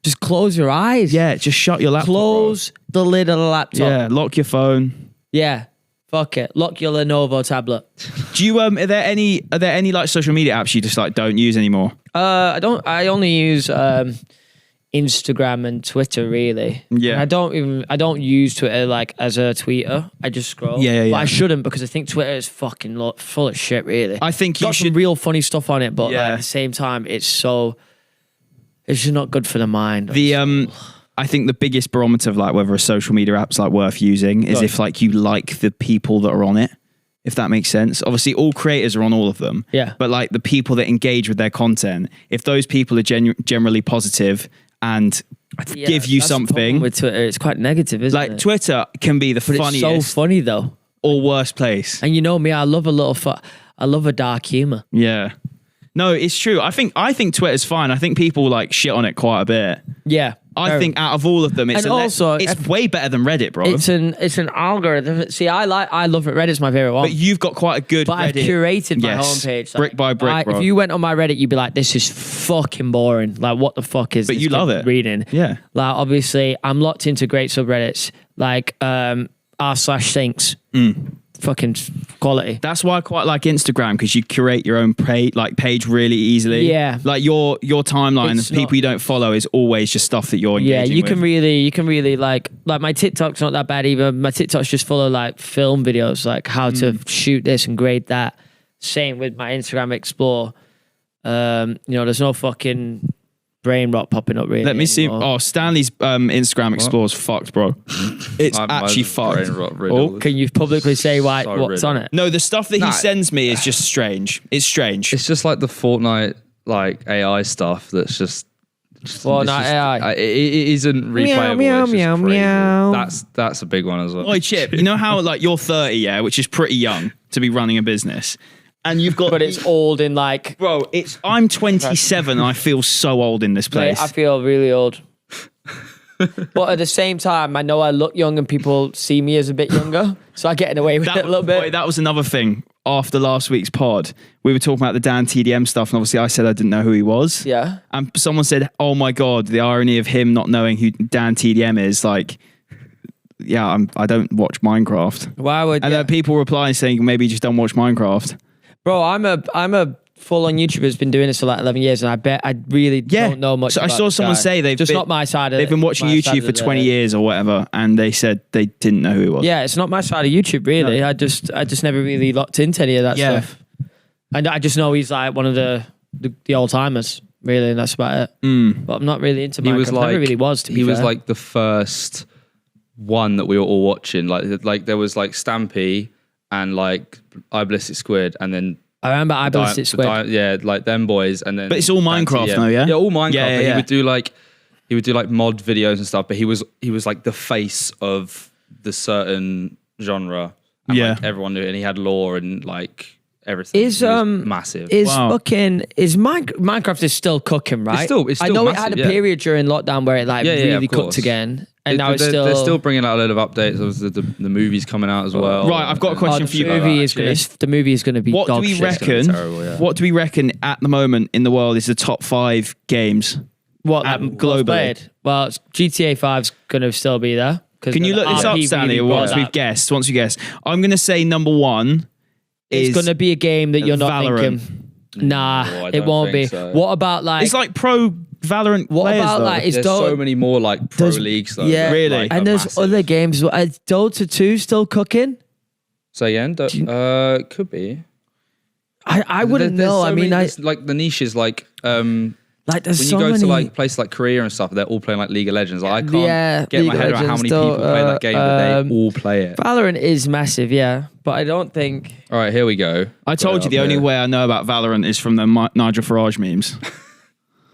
Just close your eyes. Yeah, just shut your laptop. Close the lid of the bro. laptop. Yeah, lock your phone. Yeah. Fuck it. Lock your Lenovo tablet. Do you are there any like social media apps you just like don't use anymore? I only use Instagram and Twitter really. Yeah. And I don't use Twitter like as a tweeter. I just scroll. Yeah. But I shouldn't because I think Twitter is fucking full of shit really. I think It's you got some should. real funny stuff on it, but like, Yeah. at the same time it's just not good for the mind. I think the biggest barometer of like whether a social media app's like worth using is Right. if like you like the people that are on it. if that makes sense. Obviously, all creators are on all of them. Yeah. But like the people that engage with their content, if those people are generally positive and give you that's the problem something. with Twitter, it's quite negative, isn't Like it? Twitter can be the But funniest it's so funny though. or worst place. And you know me, I love a little I love a dark humor. Yeah. No, it's true. I think Twitter's fine. I think people like shit on it quite a bit. Yeah. I think out of all of them, it's way better than Reddit, bro. It's an algorithm. See, I love it. Reddit's my favorite one. But you've got quite a good But I've Reddit. curated my homepage. Brick by brick, bro. If you went on my Reddit, you'd be like, this is fucking boring. Like, what the fuck is But this you love kid it. reading? Yeah. Like, obviously, I'm locked into great subreddits like r/sinks. Fucking quality. That's why I quite like Instagram, because you curate your own page really easily. Yeah. Like your timeline of people you don't follow is always just stuff that you're engaging Yeah, you with. can really like my TikTok's not that bad either. My TikTok's just full of like film videos, like how to shoot this and grade that. Same with my Instagram Explore. There's no fucking brain rot popping up really. Let me see. anymore. Oh, Stanley's Instagram Explore's fucked, bro. It's actually fucked. Can you publicly say what's riddled. on it? No, the stuff that he sends me is just strange. It's strange. It's just like the Fortnite like AI stuff that's just Fortnite AI. It isn't replayable. Meow, it's just meow, crazy. meow. That's a big one as well. Oi, Chip, you know how like you're 30, yeah, which is pretty young to be running a business. And you've got, But it's old in like, bro. I'm 27 and I feel so old in this place. mate, I feel really old. But at the same time, I know I look young and people see me as a bit younger, so I'm getting away with it a little bit. Boy, that was another thing. After last week's pod, we were talking about the Dan TDM stuff, and obviously I said I didn't know who he was. Yeah. And someone said, "Oh my god, the irony of him not knowing who Dan TDM is." Like, yeah, I don't watch Minecraft. Why would? And then people replying saying maybe you just don't watch Minecraft. Bro, I'm a full-on YouTuber who's been doing this for like 11 years, and I bet I really don't know much. So I about saw this someone guy. say just not my side of it. They've been watching YouTube for 20 years or whatever, and they said they didn't know who he was. Yeah, it's not my side of YouTube really. No. I just never really locked into any of that stuff. And I just know he's like one of the old timers, really, and that's about it. But I'm not really into Minecraft. Never really was. To be fair. Was like the first one that we were all watching. Like there was like Stampy and like I Ballistic Squid, and then I remember I Ballistic Squid. Yeah, like them boys, and then. But it's all Minecraft now, yeah. Yeah, all Minecraft. Yeah, but yeah. He would do like mod videos and stuff. But he was like the face of the certain genre. And like everyone knew it, and he had lore and like everything. Is massive. Minecraft is still cooking, right? It's still I know massive, it had a period during lockdown where it like really cooked again. And now they're still bringing out a load of updates. The movie's coming out as well. Right, I've got a question for you. The movie is going to be. What do we reckon? Terrible, What do we reckon at the moment in the world is the top 5 games? Globally? Well, GTA 5's going to still be there. Can you look this up, Stanley? Once we guess, I'm going to say number 1 is. It's going to be a game that you're not Valorant. thinking. Nah, No, I it don't won't be. think so. What about like? It's like pro Valorant. What players, about though. like? Is There's so many more like pro leagues though. Yeah, really? Like, and there's massive. other games. Is Dota 2 still cooking? So again, could be. I wouldn't There's know. so I mean, many, like the niches, like there's when you so go many. to like places like Korea and stuff, they're all playing like League of Legends. Like, I can't get League my of head around how Legends, many people play that game, but they all play it. Valorant is massive, yeah, but I don't think. All right, here we go. I told you the only way I know about Valorant is from the Nigel Farage memes.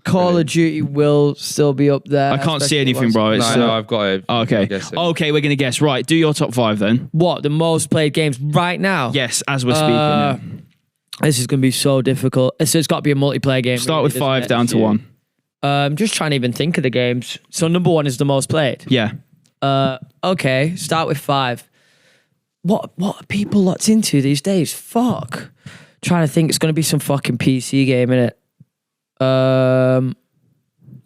Call of Duty will still be up there. I can't see especially anything, once- bro. It's, No, I've got it. okay. Okay, we're going to guess. Right, do your top 5 then. What, the most played games right now? Yes, as we're speaking. Yeah. This is going to be so difficult. It's got to be a multiplayer game. Start really, with doesn't 5 it? down to 1. Just trying to even think of the games. So number 1 is the most played. Yeah. Okay, start with 5. What are people locked into these days? Fuck. Trying to think. It's going to be some fucking PC game, innit?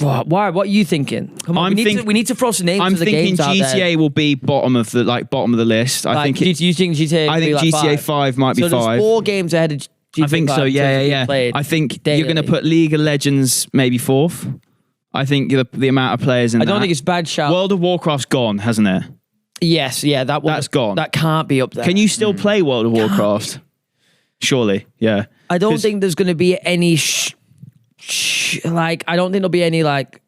Why? What are you thinking? Come on, we need to throw some names I'm of the thinking games out there. GTA will be bottom of the list. I think. Do you think GTA? I think GTA 5 might be 5. So there's 4 games ahead of GTA. I think 5 so. in terms of Yeah. being played I think daily. you're going to put League of Legends maybe 4th. I think the amount of players in. I don't think it's bad shout. World of Warcraft's gone, hasn't it? Yes, yeah, that one. That's gone. That can't be up there. Can you still play World of Warcraft? Surely, yeah. I don't think there's going to be any I don't think there'll be any like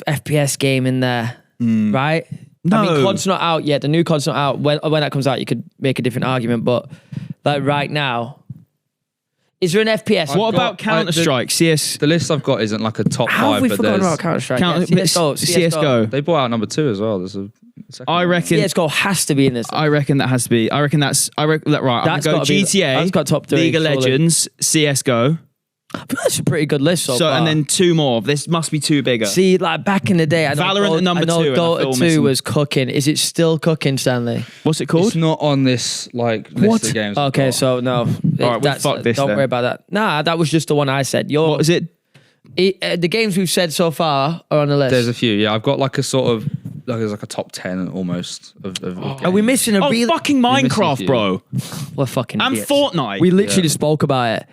FPS game in there, right? No. I mean, COD's not out yet. The new COD's not out. When that comes out, you could make a different argument, but like right now. Is there an FPS? What about Counter-Strike? CS? The list I've got isn't like a top How have five, we but forgotten there's about Counter-Strike? CSGO. they brought out number 2 as well. There's a second I one. reckon. CSGO has to be in this. I reckon that has to be. I reckon right. I'm gonna That's go gotta be- GTA. that's got top 3, League of surely. Legends, CS:GO. That's a pretty good list so far. And then 2 more. This must be 2 bigger. See, like back in the day, I know Valorant at number 2, and I Dota feel 2 missing- was cooking. Is it still cooking, Stanley? What's it called? It's not on this like list What? of games. I've Okay, got. so no. All right, well, fuck this Don't then. worry about that. Nah, that was just the one I said. What is it? The games we've said so far are on the list. There's a few. Yeah, I've got like a sort of there's like a top 10 almost of Are we missing a Oh, real? fucking missing a Minecraft, few. bro. We're fucking And idiots. Fortnite. We literally just spoke about it.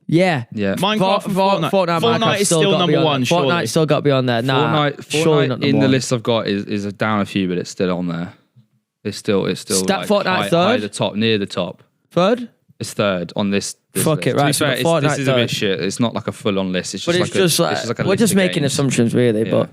Yeah. Yeah. Minecraft and Fortnite. Fortnite is still still gotta be number on 1, there. surely. Fortnite still got to be on there. Nah, surely not Fortnite in number the one. list I've got is down a few, but it's still on there. It's still Stat like Fortnite high, third? high the top, near the top. Third? It's third on this Fuck list. it, right, To be so fair, the Fortnite this is a bit third. shit. It's not like a full on list. It's just But it's like just a, like, it's just like a we're list just of making games. assumptions, really. Yeah.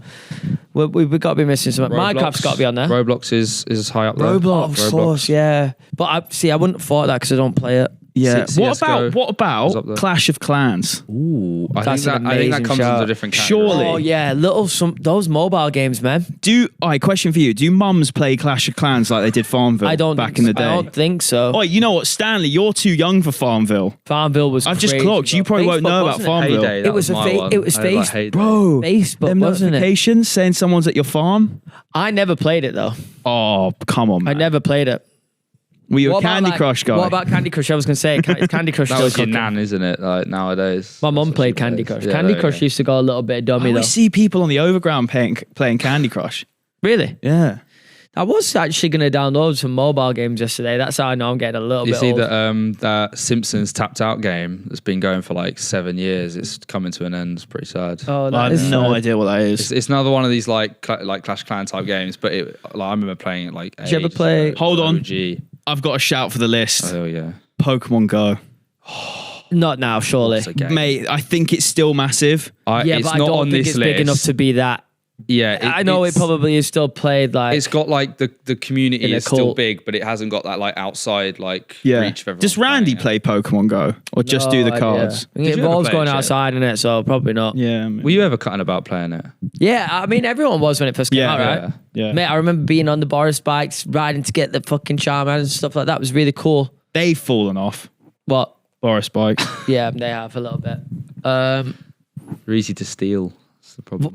But we've got to be missing something. Minecraft's got to be on there. Roblox is high up there. Roblox, of course, yeah. But I wouldn't have thought that because I don't play it. Yeah. CS:GO What is up about there. Clash of Clans? Ooh, I That's think an that amazing comes shout. into a different category. Surely. Oh yeah, those mobile games, man. Question for you. Do mums play Clash of Clans like they did Farmville I don't back in the day? I don't think so. Oh, you know what, Stanley? You're too young for Farmville. Farmville was. I've just crazy, clocked. You bro. probably won't Facebook, know about wasn't it? Farmville. Heyday, that It was a my one. it was I had, like, Facebook, Heyday. Bro, Facebook, them wasn't it? notifications saying someone's at your farm. I never played it though. Oh, come on, I man. never played it. Were you a What about, Candy like- Crush guy? What about Candy Crush? I was gonna say is Candy Crush That still was your cooking? nan, isn't it? Like nowadays. My mum That's what played she Candy plays. Crush. Yeah, Candy there Crush you go. used to go a little bit I dummy though. always see people on the overground playing Candy Crush. Really? Yeah. I was actually gonna download some mobile games yesterday. That's how I know I'm getting a little You bit see old. that Simpsons tapped out game that's been going for like 7 years. It's coming to an end. It's pretty sad. Oh, I that have is no sad. idea what that is. It's another one of these like Clash Clan type games, but I remember playing it like. Did you ever ages play- ago. Hold on. OG. I've got a shout for the list. Oh yeah. Pokemon Go. Not now, surely. It's a game. Mate, I think it's still massive. Yeah, it's but I not don't on think this it's big list. enough to be that. Yeah, I know it probably is still played like. It's got like the community In a is still cult. big, but it hasn't got that like outside like Yeah. reach of everyone. Does Randy playing it. play Pokemon Go? Or just do the No cards? idea. I think it Did you ever involves play it, going Jed? outside in it, so probably not. Yeah. Were you ever cutting about playing it? Yeah, I mean everyone was when it first came Yeah, out, right? yeah. Mate, I remember being on the Boris bikes, riding to get the fucking Charmander and stuff like that. It was really cool. They've fallen off. What? Boris bikes. Yeah, they have a little bit. They're easy to steal. That's the problem.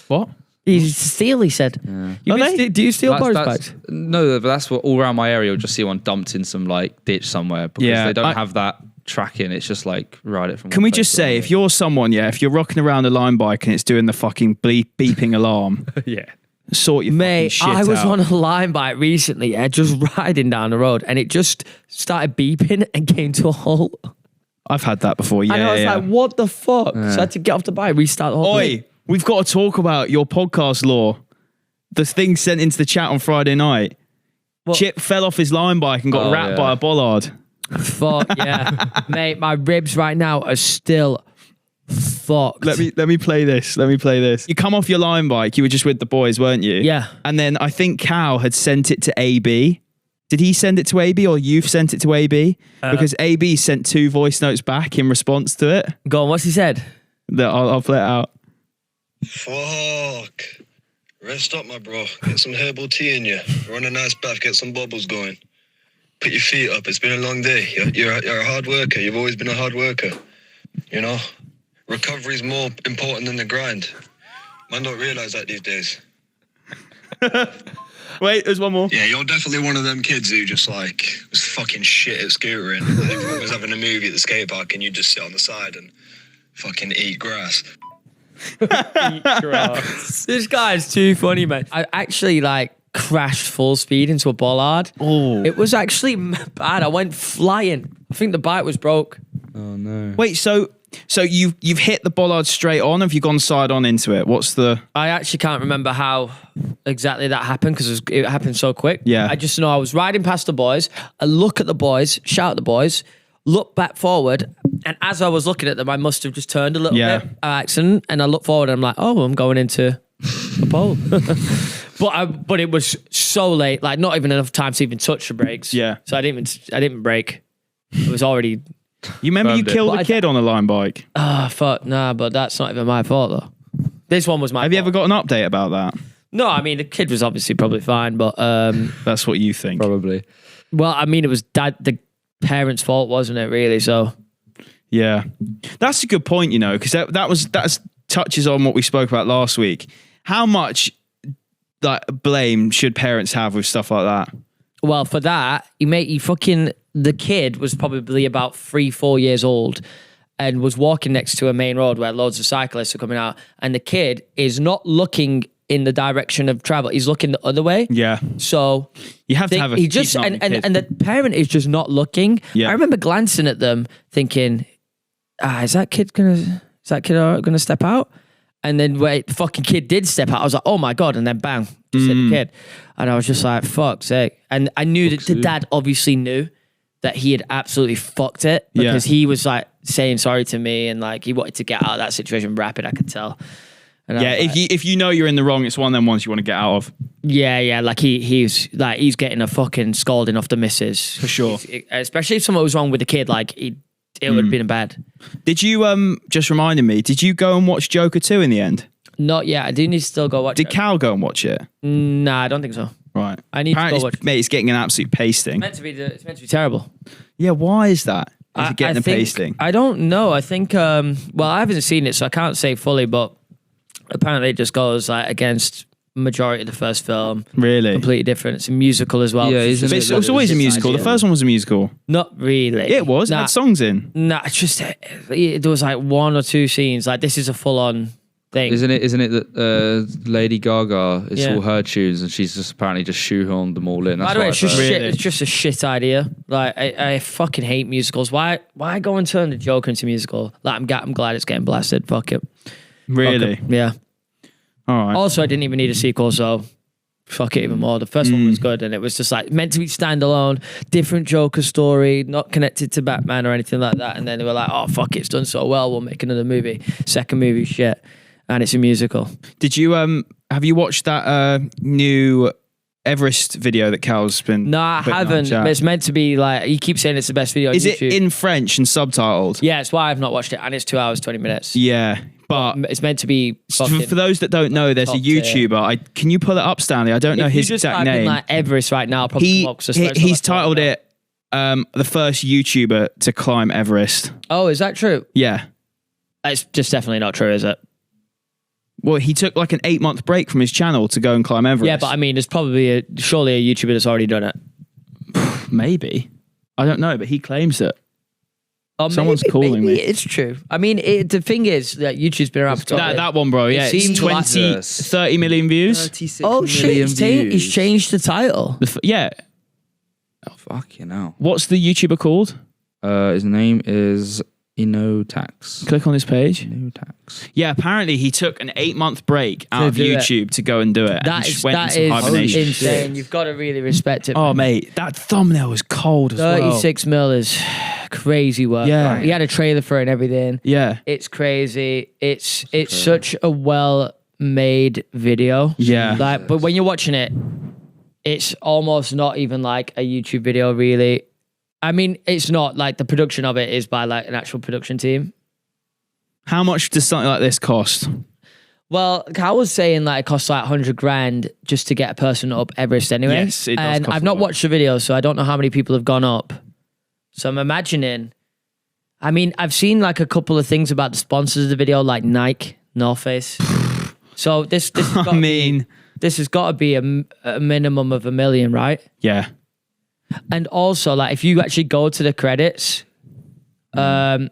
What? Easy to steal, he said. You Are mean they? do you steal Boris That's- bikes? No, but that's what all around my area. You'll just see one dumped in some like ditch somewhere because Yeah, they don't I- have that tracking. It's just like ride it from. Can one we place just to say, another. if you're someone, if you're rocking around a line bike and it's doing the fucking beeping alarm, yeah. sort your fucking Mate, shit I was out. on a line bike recently, just riding down the road, and it just started beeping and came to a halt. I've had that before. Yeah, and I was yeah. like, what the fuck? So I had to get off the bike, restart the whole thing. Oi, we've got to talk about your podcast law. The thing sent into the chat on Friday night. What? Chip fell off his line bike and got Oh, wrapped yeah. by a bollard. Fuck yeah. Mate, my ribs right now are still fucked. Let me play this. Let me play this. You come off your line bike. You were just with the boys, weren't you? Yeah. And then I think Cal had sent it to AB. Did he send it to AB or you've sent it to AB? Because AB sent 2 voice notes back in response to it. Go on, what's he said? I'll play it out. Fuck. Rest up, my bro. Get some herbal tea in you. Run a nice bath, get some bubbles going. Put your feet up. It's been a long day. You're a hard worker. You've always been a hard worker. You know? Recovery's more important than the grind. Man don't realise that these days. Wait, there's one more. Yeah, you're definitely one of them kids who just like was fucking shit at scootering. Everyone was having a movie at the skate park and you just sit on the side and fucking eat grass. This guy is too funny, man. I actually crashed full speed into a bollard. Oh. It was actually bad. I went flying. I think the bike was broke. Oh no. Wait, so you've hit the bollard straight on? Have you gone side on into it? What's the... I actually can't remember how exactly that happened because it happened so quick. Yeah. I just know I was riding past the boys. I look at the boys, shout at the boys, look back forward, and as I was looking at them, I must have just turned a little Yeah. bit by accident, and I look forward and I'm like, oh, I'm going into a pole. But it was so late, like not even enough time to even touch the brakes. Yeah. So I didn't brake. It was already. You remember you killed But a kid on a line bike? Fuck, nah, but that's not even my fault though. This one was my Have you ever got an update about that? No, I mean, the kid was obviously probably fine, but... That's what you think. Probably. Well, I mean, it was the parents' fault, wasn't it, really? So... Yeah. That's a good point, you know, because that touches on what we spoke about last week. How much blame should parents have with stuff like that? Well, for that, the kid was probably about 3-4 years old and was walking next to a main road where loads of cyclists are coming out, and the kid is not looking in the direction of travel. He's looking the other way. Yeah. So you have to have a he just and the parent is just not looking. Yeah. I remember glancing at them thinking, is that kid gonna step out? And then the fucking kid did step out. I was like, oh my God. And then bang, just hit the kid. And I was just like, fuck's sake. And I knew that the dad obviously knew that he had absolutely fucked it because he was like saying sorry to me and like he wanted to get out of that situation rapid, I could tell. And yeah, if you know you're in the wrong, it's one of them ones you want to get out of. Yeah, like he's getting a fucking scolding off the missus. For sure. Especially if something was wrong with the kid, like it would have been bad. Did you, just reminded me, did you go and watch Joker 2 in the end? Not yet. I do need to still go watch it. Did Cal go and watch it? Nah, I don't think so. Right. I need to go watch it. Mate, it's getting an absolute pasting. It's meant to be terrible. Yeah, why is that? Is it getting a pasting? I don't know. I think, well, I haven't seen it, so I can't say fully, but apparently it just goes like against majority of the first film. Really? Completely different. It's a musical as well. Yeah, it's always a musical. The first one was a musical. Not really. It was. It had songs in. Nah, it's just there was like 1 or 2 scenes. Like this is a full-on thing. Isn't it that Lady Gaga, it's all her tunes and she's just apparently just shoehorned them all in. That's By the way, it's just Really? shit. It's just a shit idea. Like I fucking hate musicals. Why go and turn the Joker into a musical? Like I'm glad it's getting blasted. Fuck it. Really? Yeah. All right. Also, I didn't even need a sequel, so fuck it even more. The first one was good, and it was just like meant to be standalone, different Joker story, not connected to Batman or anything like that. And then they were like, "Oh fuck, it's done so well, we'll make another movie." Second movie, shit, and it's a musical. Did you have you watched that new Everest video that Cal's been? No, I haven't. But it's meant to be like you keep saying it's the best video. On Is YouTube. it in French and subtitled? Yeah, it's why I've not watched it, and it's 2 hours 20 minutes. Yeah. But it's meant to be for those that don't know, there's a YouTuber. Can you pull it up, Stanley? I don't know his exact name. Like Everest right now, probably he's titled it the first YouTuber to climb Everest. Oh, is that true? Yeah. It's just definitely not true, is it? Well, he took like an 8-month break from his channel to go and climb Everest. Yeah, but I mean, there's probably surely a YouTuber that's already done it. Maybe. I don't know, but he claims it. Oh, someone's calling me. It's true. I mean, the thing is that YouTube's been around for that one, bro. Yeah, it's 30 million views. 36 shit! He's changed the title. Yeah. Oh fuck, you know. What's the YouTuber called? His name is Inotax. Click on this page. Inotax. Yeah, apparently he took an 8-month break out of YouTube to go and do it. That is insane. You've got to really respect it. Oh, mate, that thumbnail was cold as well. 36 mil is crazy work. Yeah. He had a trailer for it and everything. Yeah. It's crazy. It's such a well-made video. Yeah. But when you're watching it, it's almost not even like a YouTube video, really. I mean, it's not like the production of it is by like an actual production team. How much does something like this cost? Well, Cal was saying like it costs like 100 grand just to get a person up Everest anyway. Yes, it does. And I've not watched the video, so I don't know how many people have gone up. So I'm imagining, I mean, I've seen like a couple of things about the sponsors of the video, like Nike, North Face. So this has got to be a minimum of $1 million, right? Yeah. And also, like, if you actually go to the credits, because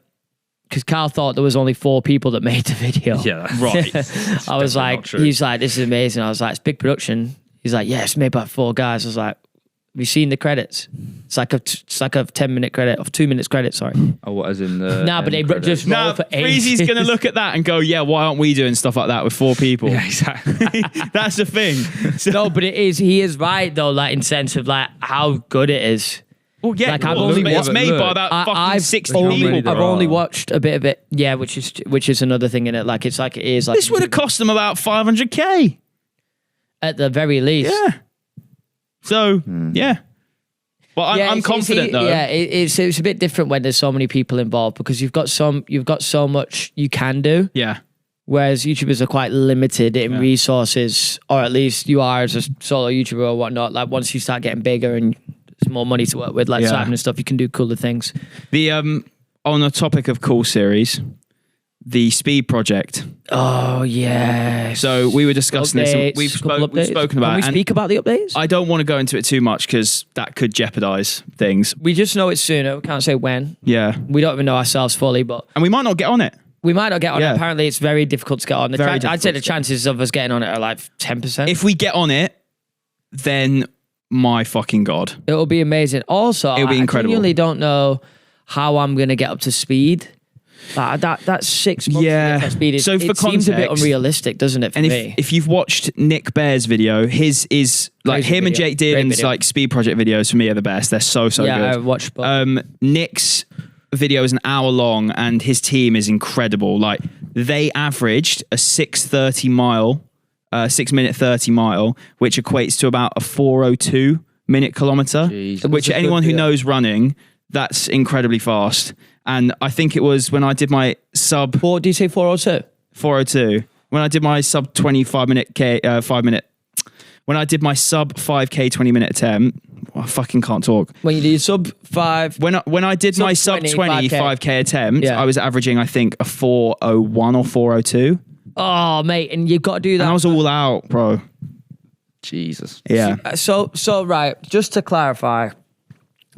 Carl thought there was only 4 people that made the video. Yeah, right. I was like, he's like, this is amazing. I was like, it's big production. He's like, yeah, it's made by 4 guys. I was like, have you seen the credits? It's like a 10-minute credit, of 2 minutes credit, sorry. Oh, what, as in the... But they just roll for ages. Freezy's going to look at that and go, yeah, why aren't we doing stuff like that with 4 people? Yeah, exactly. That's the thing. So, no, but he is right, though, like, in sense of, like, how good it is. Well, yeah, Like, I've only it's made by about fucking 60 people. I've only watched a bit of it. Yeah, which is another thing in it. Like it's like it is like This would have cost them about 500k at the very least. Yeah. So yeah. Well, I'm confident though. Yeah, it's a bit different when there's so many people involved because you've got so much you can do. Yeah. Whereas YouTubers are quite limited in resources, or at least you are as a solo YouTuber or whatnot. Like once you start getting bigger and there's more money to work with, like Simon and stuff, you can do cooler things. The on the topic of cool series, the Speed Project. Oh yeah. So we were discussing this. And we've spoken about it. Can we speak about the updates? I don't want to go into it too much because that could jeopardize things. We just know it's sooner. We can't say when. Yeah. We don't even know ourselves fully, and we might not get on it. We might not get on it. Apparently, it's very difficult to get on. I'd say the chances of us getting on it are like 10%. If we get on it, then my fucking God. It'll be amazing. Also, it'll be incredible. I genuinely don't know how I'm going to get up to speed. That's 6 months to get to speed. So for it seems a bit unrealistic, doesn't it, for me? If you've watched Nick Bear's video, his is like him and Jake Dearden's like Speed Project videos for me are the best. They're so good. Yeah, I watched both. Nick's video is an hour long and his team is incredible. Like they averaged a 6:30 mile, 6 minute 30 mile, which equates to about a 4:02 minute kilometer. Jeez. Which anyone who knows running, that's incredibly fast. And I think it was when I did my sub. What do you say? 4:02. 4:02. When I did my sub 25 minute when I did my sub 5k 20 minute attempt. I fucking can't talk. When you did sub 5... When I did my sub 20 5k attempt, I was averaging, I think, a 4:01 or 4:02. Oh, mate, and you've got to do that. And I was all out, bro. Jesus. Yeah. So right, just to clarify,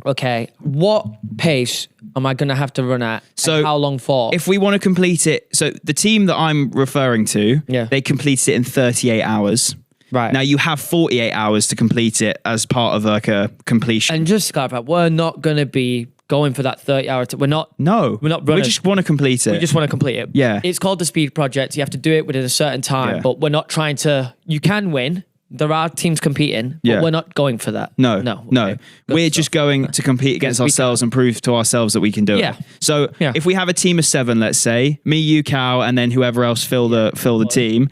okay, what pace am I going to have to run at? So and how long for? If we want to complete it, so the team that I'm referring to, they completed it in 38 hours. Right. Now you have 48 hours to complete it as part of like a completion. And just to clarify, we're not going to be going for that 30-hour. We're not running. We just want to complete it. We just want to complete it. Yeah. It's called the Speed Project. You have to do it within a certain time, but we're not trying to. You can win. There are teams competing, but we're not going for that. No. Okay. We're just going to compete against ourselves and prove to ourselves that we can do it. So if we have a team of 7, let's say, me, you, Cal, and then whoever else fill the team,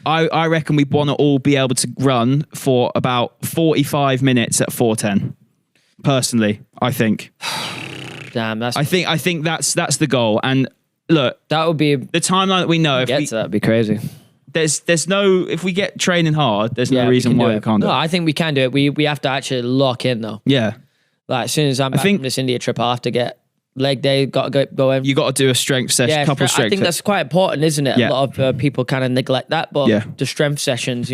I reckon we'd want to all be able to run for about 45 minutes at 4:10. Personally, I think. Damn, I think that's the goal. And look, that would be the timeline that we know. That'd be crazy. There's no, if we get training hard, there's no reason why we can't do it. No, I think we can do it. We have to actually lock in though. Yeah. Like as soon as I'm back from this India trip, I have to get leg day, got to go in. You got to do a strength session, couple strength. I think that's quite important, isn't it? Yeah. A lot of people kind of neglect that, but the strength sessions,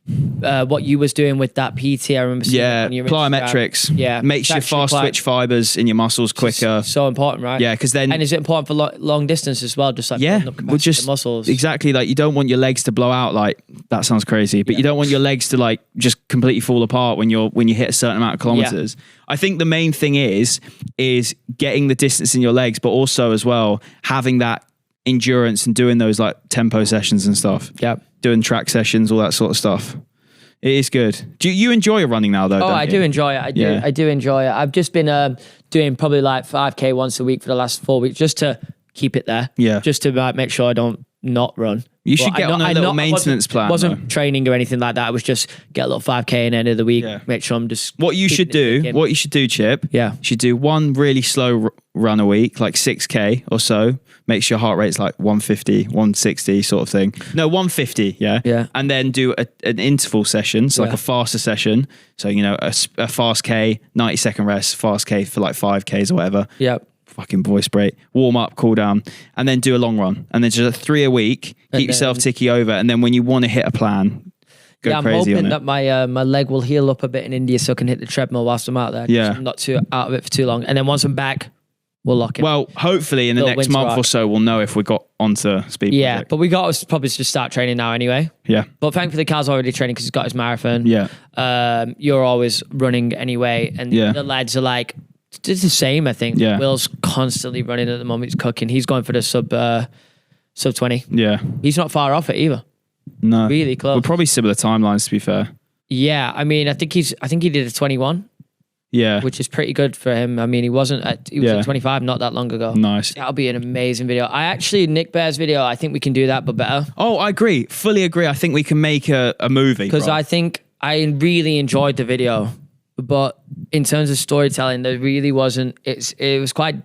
what you was doing with that PT, I remember seeing on your plyometrics. Instagram. Yeah, makes your fast twitch fibers in your muscles quicker. So important, right? Yeah, because then, and is it important for long distance as well? Just like building up capacity to muscles. Exactly, like you don't want your legs to blow out. Like that sounds crazy, but you don't want your legs to like just completely fall apart when you hit a certain amount of kilometers. I think the main thing is getting the distance in your legs, but also as well having that endurance and doing those like tempo sessions and stuff. Yeah. Doing track sessions, all that sort of stuff. It is good. Do you enjoy running now though? I do enjoy it. I do enjoy it. I've just been doing probably like 5k once a week for the last 4 weeks just to keep it there. Yeah. Just to make sure I don't not run. You should get on a little maintenance plan. It wasn't training or anything like that. I was just get a little 5k in the end of the week. Yeah. Make sure I'm just. What you should do, Chip. Yeah. You should do one really slow run a week, like 6k or so. Makes your heart rate's like 150, 160 sort of thing. No, 150. Yeah. Yeah. And then do an interval session, so like a faster session. So a fast K, 90-second rest, fast K for like 5Ks or whatever. Yeah. Fucking voice break, warm up, cool down, and then do a long run, and then just 3 a week. Keep yourself ticky over, and then when you want to hit a plan, go crazy on it. I'm hoping that my leg will heal up a bit in India, so I can hit the treadmill whilst I'm out there. Yeah, I'm not too out of it for too long, and then once I'm back, we'll lock it. Well, hopefully in the next month or so, we'll know if we got onto Speed Project. But we got to probably just start training now anyway. Yeah, but thankfully Carl's already training because he's got his marathon. Yeah, you're always running anyway, and the lads are like. It's the same, I think. Yeah. Will's constantly running at the moment. He's cooking. He's going for the sub 20. Yeah. He's not far off it either. No. Really close. We're probably similar timelines, to be fair. Yeah. I mean, I think he did a 21. Yeah. which is pretty good for him. I mean, he was at 25 not that long ago. Nice. That'll be an amazing video. Nick Bear's video, I think we can do that, but better. Oh, I agree. Fully agree. I think we can make a movie. Because I think I really enjoyed the video, but in terms of storytelling, there really wasn't. It was quite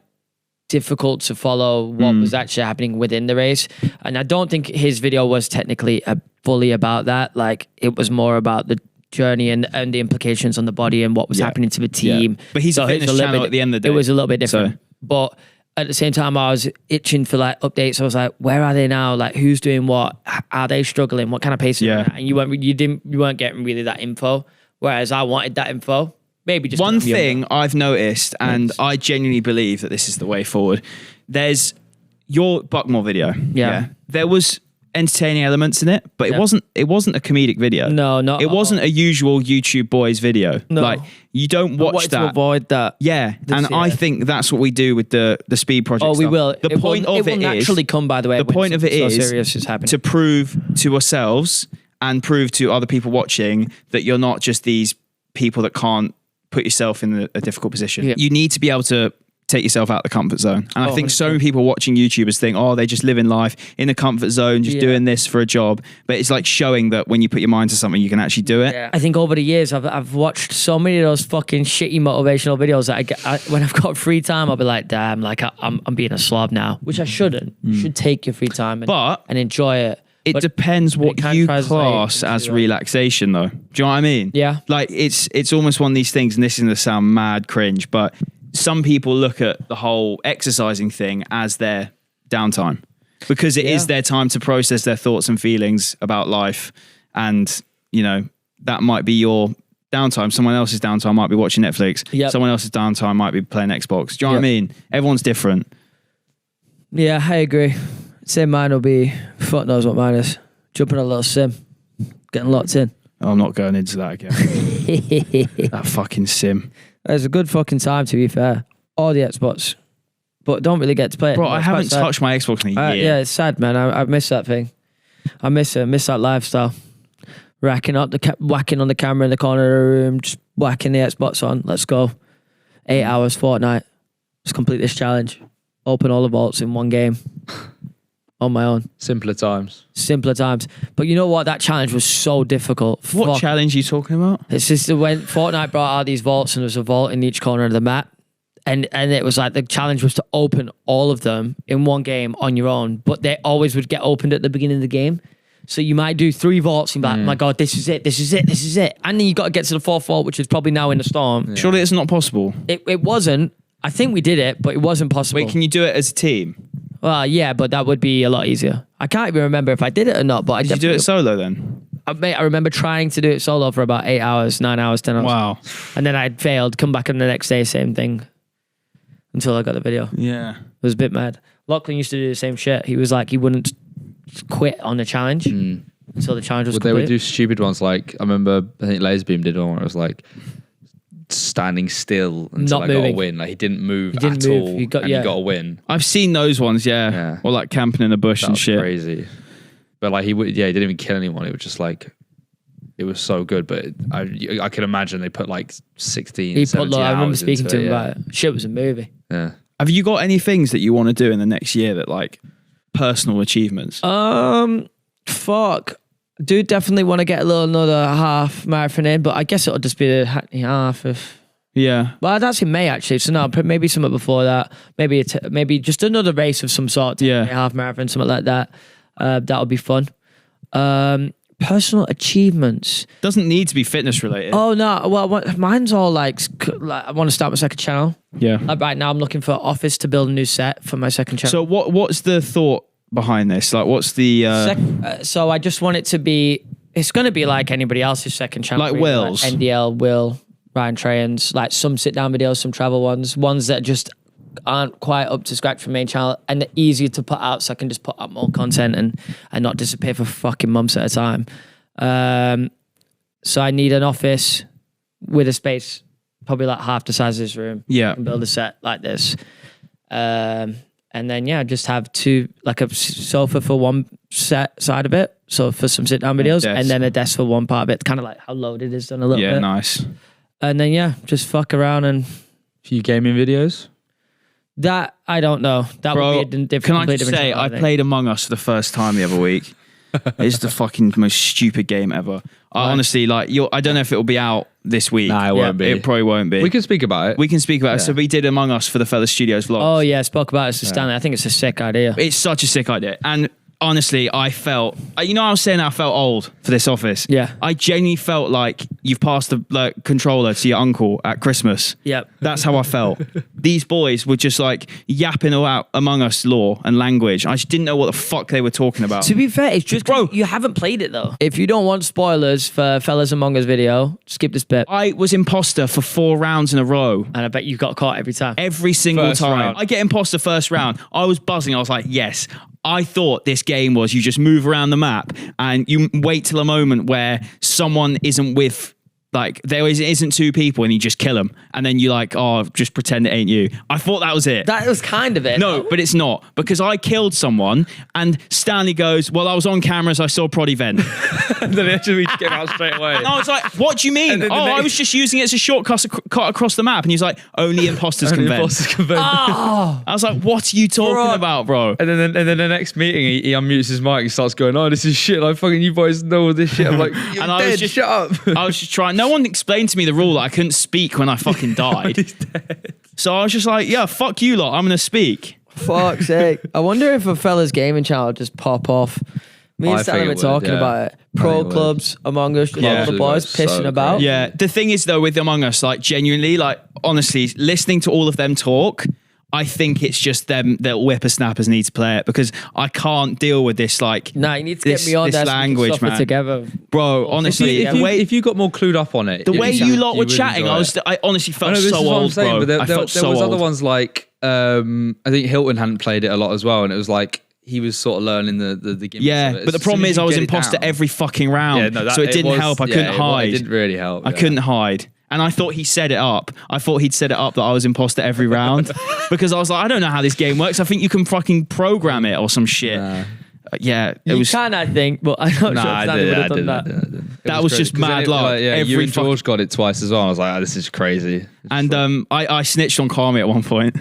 difficult to follow what was actually happening within the race, and I don't think his video was technically fully about that. Like, it was more about the journey and the implications on the body and what was happening to the team. Yeah. But he's a fitness channel at the end of the day. It was a little bit different, but at the same time, I was itching for like updates. I was like, where are they now? Like, who's doing what? Are they struggling? What kind of pace? And you weren't getting really that info. Whereas I wanted that info. Maybe just one thing I've noticed, and I genuinely believe that this is the way forward. There's your Buckmore video. Yeah. There was entertaining elements in it, but it wasn't a comedic video. No, not. It wasn't a usual YouTube boys video. No. Like, you don't watch that. To avoid that. Yeah, and I think that's what we do with the speed project. Oh, we stuff. will. The point of it will naturally come, by the way. The point of it is serious is happening. to prove to ourselves and prove to other people watching that you're not just these people that can't put yourself in a difficult position. Yeah. You need to be able to take yourself out of the comfort zone. And I think so many people watching YouTubers think, oh, they just live in life in a comfort zone, just doing this for a job. But it's like showing that when you put your mind to something, you can actually do it. Yeah. I think over the years, I've watched so many of those fucking shitty motivational videos that when I've got free time, I'll be like, damn, like I'm being a slob now, which I shouldn't. You should take your free time and enjoy it. It depends what you class as relaxation, though. Do you know what I mean? Yeah. Like, it's almost one of these things, and this is going to sound mad cringe, but some people look at the whole exercising thing as their downtime because it is their time to process their thoughts and feelings about life. And, you know, that might be your downtime. Someone else's downtime might be watching Netflix. Yep. Someone else's downtime might be playing Xbox. Do you know what I mean? Everyone's different. Yeah, I agree. Say mine will be, fuck knows what mine is. Jumping a little sim. Getting locked in. I'm not going into that again. That fucking sim. It's a good fucking time, to be fair. All the Xbox. But don't really get to play it. Bro, I haven't touched my Xbox in a year. Yeah, it's sad, man. I miss that thing. I miss it. I miss that lifestyle. Whacking on the camera in the corner of the room, just whacking the Xbox on. Let's go. 8 hours, Fortnite. Let's complete this challenge. Open all the vaults in one game. On my own. Simpler times. But you know what? That challenge was so difficult. What challenge are you talking about? It's just when Fortnite brought out these vaults and there was a vault in each corner of the map. And it was like the challenge was to open all of them in one game on your own. But they always would get opened at the beginning of the game. So you might do 3 vaults and be like, oh my God, this is it. And then you got to get to the 4th vault, which is probably now in the storm. Yeah. Surely it's not possible. It wasn't. I think we did it, but it wasn't possible. Wait, can you do it as a team? Well, yeah, but that would be a lot easier. I can't even remember if I did it or not, but Did you do it solo then? I remember trying to do it solo for about 8 hours, 9 hours, 10 hours. Wow. And then I failed, come back on the next day, same thing. Until I got the video. Yeah. It was a bit mad. Lachlan used to do the same shit. He was like, he wouldn't quit on the challenge until the challenge was complete. They would do stupid ones like, I remember, I think Laserbeam did one where it was like, standing still until I got a win. Like, he didn't move at all. He got a win. I've seen those ones, yeah. Or like camping in a bush and shit. Crazy. But like he didn't even kill anyone. It was just like, it was so good. But I can imagine they put like 16, 17 hours I remember speaking to him it, about it. Shit was a movie. Yeah. Have you got any things that you want to do in the next year that like personal achievements? Fuck. Do definitely want to get another half marathon in, but I guess it'll just be the Hackney half. Well, that's in May actually, so no, maybe something before that. Maybe just another race of some sort. Half marathon, something like that. That'll be fun. Personal achievements doesn't need to be fitness related. Oh no, well, mine's all like I want to start my second channel. Yeah. Like right now, I'm looking for office to build a new set for my second channel. So what's the thought behind this? Like, what's the? So I just want it to be. It's going to be like anybody else's second channel. Like Will's, like NDL, Will, Ryan Trayans, like some sit down videos, some travel ones that just aren't quite up to scratch for main channel and they're easier to put out, so I can just put out more content and not disappear for fucking months at a time. So I need an office with a space probably like half the size of this room. Yeah, and build a set like this. And then just have like a sofa for one side of it, so for some sit down videos, and then a desk for one part of it. Kind of like how Loaded is done a little bit. Yeah, nice. And then, just fuck around and... Few gaming videos? That, I don't know. That Bro, would be a different... can I just say, I played Among Us for the first time the other week. It's the fucking most stupid game ever. I honestly, I don't know if it'll be out this week. Nah, it won't be. It probably won't be. We can speak about it. We can speak about it. So we did Among Us for the Fellas Studios vlog. Oh, yeah, I spoke about it to Stanley. I think it's a sick idea. It's such a sick idea. And honestly, I felt, I was saying I felt old for this office. Yeah. I genuinely felt like you've passed the controller to your uncle at Christmas. Yep. That's how I felt. These boys were just yapping about Among Us lore and language. I just didn't know what the fuck they were talking about. To be fair, it's just bro, you haven't played it though. If you don't want spoilers for Fellas Among Us video, skip this bit. I was imposter for 4 rounds in a row. And I bet you got caught every time. Every single First time. round. I get imposter first round. I was buzzing. I was like, yes. I thought this game was you just move around the map and you wait till a moment where someone isn't with, there isn't 2 people and you just kill them. And then you just pretend it ain't you. I thought that was it. That was kind of it. No, but it's not. Because I killed someone and Stanley goes, well, I was on camera so I saw Proddy vent. And then we just came out straight away. And I was like, what do you mean? I was just using it as a shortcut across the map. And he's like, only imposters can vent. Oh, I was like, what are you talking about, bro? And then the next meeting, he unmutes his mic and starts going, oh, this is shit. Fucking you boys know all this shit. I'm like, you're and I dead, was just, shut up. I was just trying. No one explained to me the rule that I couldn't speak when I fucking died. He's dead. So I was just like, yeah, fuck you lot. I'm going to speak. fuck's sake. I wonder if a fella's gaming channel would just pop off. Me and I Stanley think were it would, talking yeah. about it. I Pro think it clubs, Among Us, just all the boys so pissing about. great. Yeah. The thing is, though, with Among Us, genuinely, honestly, listening to all of them talk, I think it's just them that whippersnappers need to play it because I can't deal with this Nah, you need to get me on this that language, suffer man. Together. Bro, honestly, If you got more clued up on it, the way you lot were would chatting, enjoy it. I honestly felt this so is what I'm old, saying, bro. But there I felt was so other old. ones I think Hilton hadn't played it a lot as well, and it was he was sort of learning the gimmicks Yeah, of it. but the As problem soon as is you I was get it imposter down- every fucking round, so it didn't help. I couldn't hide. It didn't really help. I couldn't hide. And I thought he set it up. I thought he'd set it up that I was imposter every round because I was like, I don't know how this game works. I think you can fucking program it or some shit. Nah. Yeah, it You was. can, I think, but I'm not sure if Stanley would have done that. That was just mad luck. you Every and George got it twice as well. I was like, this is crazy. And I snitched on Kwame at one point.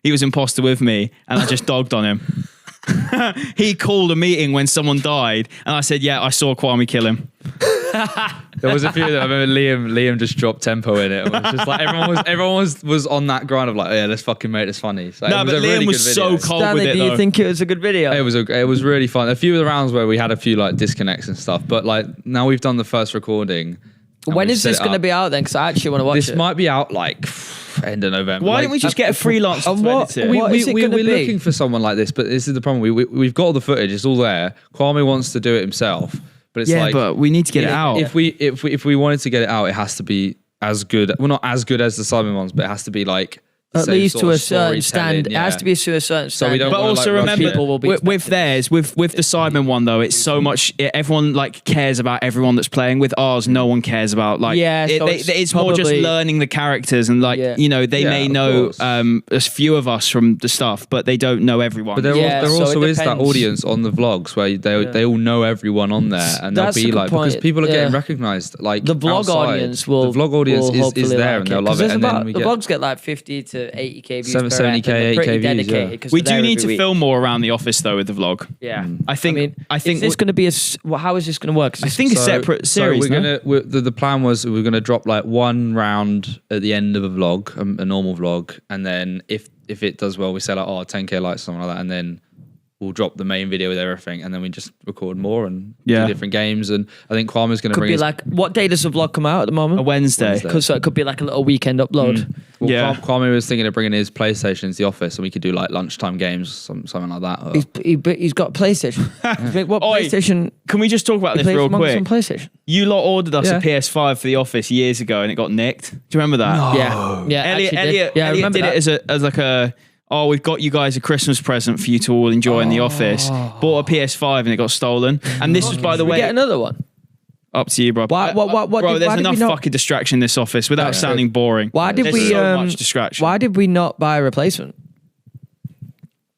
He was imposter with me, and I just dogged on him. He called a meeting when someone died, and I said, "Yeah, I saw Kwame kill him." There was a few that I remember Liam just dropped tempo in it. It was just everyone was on that grind of let's fucking make this funny. So No, it was but a Liam really was good so video. cold Stanley, with it. do you Though. think it was a good video? It was really fun. A few of the rounds where we had a few disconnects and stuff, but now we've done the first recording. When is this going to be out then? Because I actually want to watch it. This might be out end of November. Why don't we just get a freelancer and to what- edit it? what is it we're gonna be? looking for someone like this, but this is the problem. We've got all the footage; it's all there. Kwame wants to do it himself, but it's Yeah, but we need to get it out. If we wanted to get it out, it has to be as good. Well, not as good as the Simon ones, but it has to be at same least sort to of a certain storytelling, standard. It has to be to a certain So we standard. don't But wanna, also rush remember, people will be with expected. theirs, with the Simon one though, it's so much. Everyone cares about everyone that's playing. With ours, no one cares about Yeah, so it's more just probably- learning the characters and they Yeah, may of know course. a few of us from the stuff, but they don't know everyone. But there Yeah, so also it is that depends. audience on the vlogs where they all know everyone on there, and That's they'll be a good point. because people are getting Yeah. recognised. The vlog outside. audience will. The vlog audience will is hopefully there, like and they'll it. love 'Cause it. there's And then about, we the get vlogs get 50 to 80k views. 70k, per ep, and they're 80k pretty views, yeah. dedicated. 'cause we they're do need every to week. film more around the office though with the vlog. Yeah, I think is this going to be how is this going to work? I think a separate series. So the plan was we're gonna drop one round at the end of a vlog, a normal vlog, and then if it does well, we say 10k likes, something like that, and then we'll drop the main video with everything, and then we just record more and do different games. And I think Kwame's going to Could bring be what day does the vlog come out at the moment? A Wednesday. Because so it could be a little weekend upload. Well, Yeah. Kwame was thinking of bringing his PlayStation into the office, and we could do lunchtime games, something like that. He's got a PlayStation. What Oi, PlayStation? Can we just talk about He this plays real Among Us quick? on PlayStation. You lot ordered us Yeah. a PS5 for the office years ago, and it got nicked. Do you remember that? Yeah. Elliot Yeah, I remember did that. it as we've got you guys a Christmas present for you to all enjoy in the office. Bought a PS5 and it got stolen. And this was, by the We way, get another one. up to you, bro. What Bro, did- there's why did enough we not- fucking distraction in this office without sounding boring. Why did There's we? so much distraction. Why did we not buy a replacement?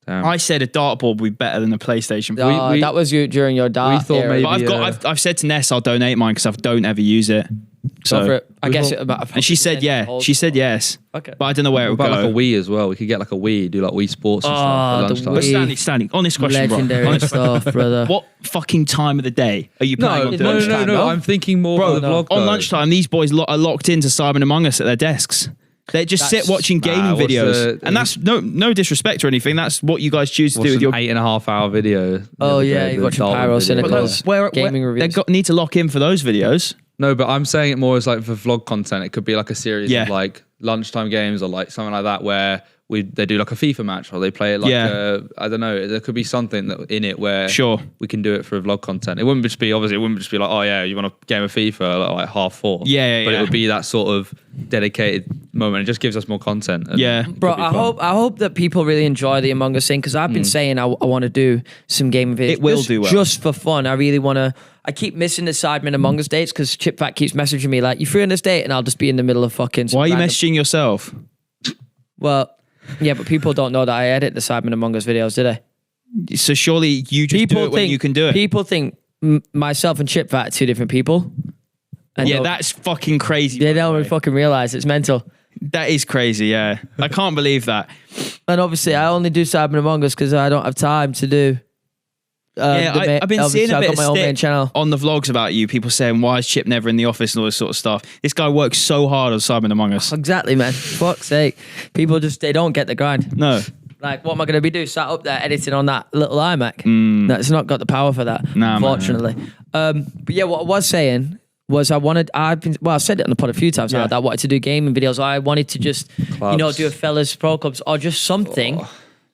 I said a dartboard would be better than a PlayStation. That was you during your dart. thought era. maybe- But I've said to Ness I'll donate mine because I don't ever use it. Go for So, it. I guess it about. and she said yeah. She said yes. Okay. But I don't know where it would What about go. like a Wii as well? We could get like a Wii, do like Wii Sports and stuff at the lunchtime. But Wii. Stanley, honest question, Legendary bro. Honest stuff, brother. What fucking time of the day are you planning on it's doing? lunchtime, no. no? I'm thinking more Bro, of the vlog. on though. lunchtime, these boys are locked into Simon Among Us at their desks. They just sit watching gaming what's videos, the- and that's no disrespect or anything. That's what you guys choose to What's do with an your. 8.5 hour video? Oh, yeah, you've got your Pyro Cynicals. Gaming reviews. They need to lock in for those videos. No, but I'm saying it more as like for vlog content. It could be like a series Yeah. of like lunchtime games or like something like that where they do like a FIFA match or they play it like I don't know. There could be something in it where Sure. we can do it for vlog content. It wouldn't just be like, oh yeah, you want a game of FIFA like 4:30. Yeah, But yeah. it would be that sort of dedicated moment. It just gives us more content. And Yeah. it could Bro, be I fun. hope that people really enjoy the Among Us thing because I've been saying I want to do some gaming videos. It will just, do well. just for fun. I really want to. I keep missing the Sidemen Among Us dates because Chip Fat keeps messaging me like, "You free on this date?" and I'll just be in the middle of fucking. some Why are you random- messaging yourself? Well, yeah, but people don't know that I edit the Sidemen Among Us videos, do they? So surely you just do it when you can do it. People think myself and Chip Fat are two different people. And Yeah, that's fucking crazy. they by the don't way. fucking realize it's mental. That is crazy. Yeah, I can't believe that. And obviously, I only do Sidemen Among Us because I don't have time to do. I've been seeing a I've bit got of my own main stick channel. on the vlogs about you. People saying, "Why is Chip never in the office?" and all this sort of stuff. This guy works so hard on Simon Among Us. Exactly, man. Fuck's sake. People they don't get the grind. No, Like, what am I going to be doing? Sat up there editing on that little iMac. That's not got the power for that, Nah, man. unfortunately. But yeah, what I was saying was I said it on the pod a few times now that I wanted to do gaming videos. I wanted to just, Clubs. do a fellas pro clubs or just something.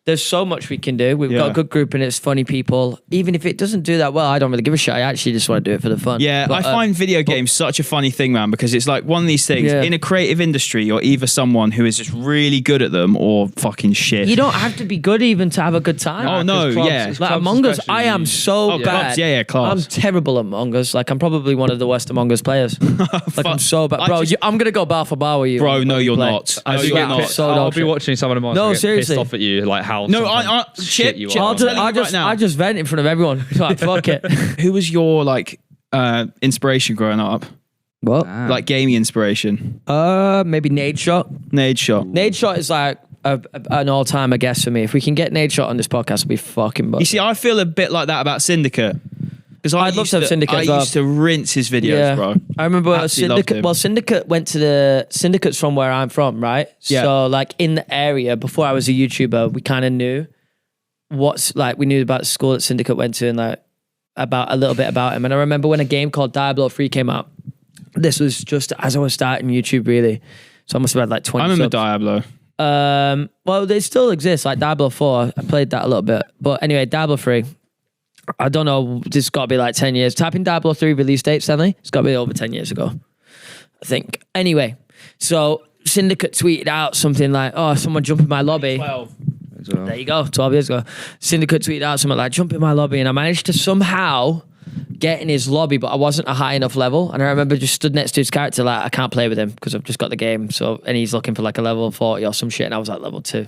There's so much we can do. We've got a Yeah. good group and it's funny people. Even if it doesn't do that well, I don't really give a shit. I actually just want to do it for the fun. yeah, But, I find video games such a funny thing, man, because it's like one of these things. Yeah. In a creative industry, you're either someone who is just really good at them or fucking shit. you don't have to be good even to have a good time. Oh, no, Clubs- yeah. it's Like clubs Among Us, especially. I am so Oh, bad. clubs, yeah, clubs. I'm terrible at Among Us. Like I'm probably one of the worst Among Us players. Like I'm so bad, I bro. just- I'm gonna go bar for bar with you. Bro, no, when we you're play. not. I No, swear, you're I'm not. so I'll dog be shit. watching someone of mine No, get seriously. pissed off at you, like how No, sometimes Chip, shit you Chip, are. I'll tell you I just, right now. I just vent in front of everyone. It's like fuck it. Who was your inspiration growing up? What? Like gaming inspiration? Maybe Nade Shot. Nade Shot. Nade Shot is like an all-timer guess for me. If we can get Nade Shot on this podcast, it'll be fucking. You see, I feel a bit like that about Syndicate. Because I'd love to have Syndicate I as well. used to rinse his videos, bro. I remember Absolutely loved Syndicate. him. Well, Syndicate's from where I'm from, right? Yeah. So like in the area before I was a YouTuber, we kind of knew we knew about the school that Syndicate went to and like about a little bit about him. And I remember when a game called Diablo 3 came out. This was just as I was starting YouTube, really. So I must have had like 20. I remember subs. Diablo. Well, they still exist, like Diablo 4. I played that a little bit. But anyway, Diablo 3. I don't know, this has got to be like 10 years. Type in Diablo 3 release date, Stanley. It's got to be over 10 years ago, I think. Anyway, so Syndicate tweeted out something like, oh, someone jump in my lobby. 12. There you go, 12 years ago. Syndicate tweeted out something like, jump in my lobby. And I managed to somehow get in his lobby, but I wasn't a high enough level. And I remember just stood next to his character like, I can't play with him because I've just got the game. And he's looking for like a level 40 or some shit. And I was like level 2.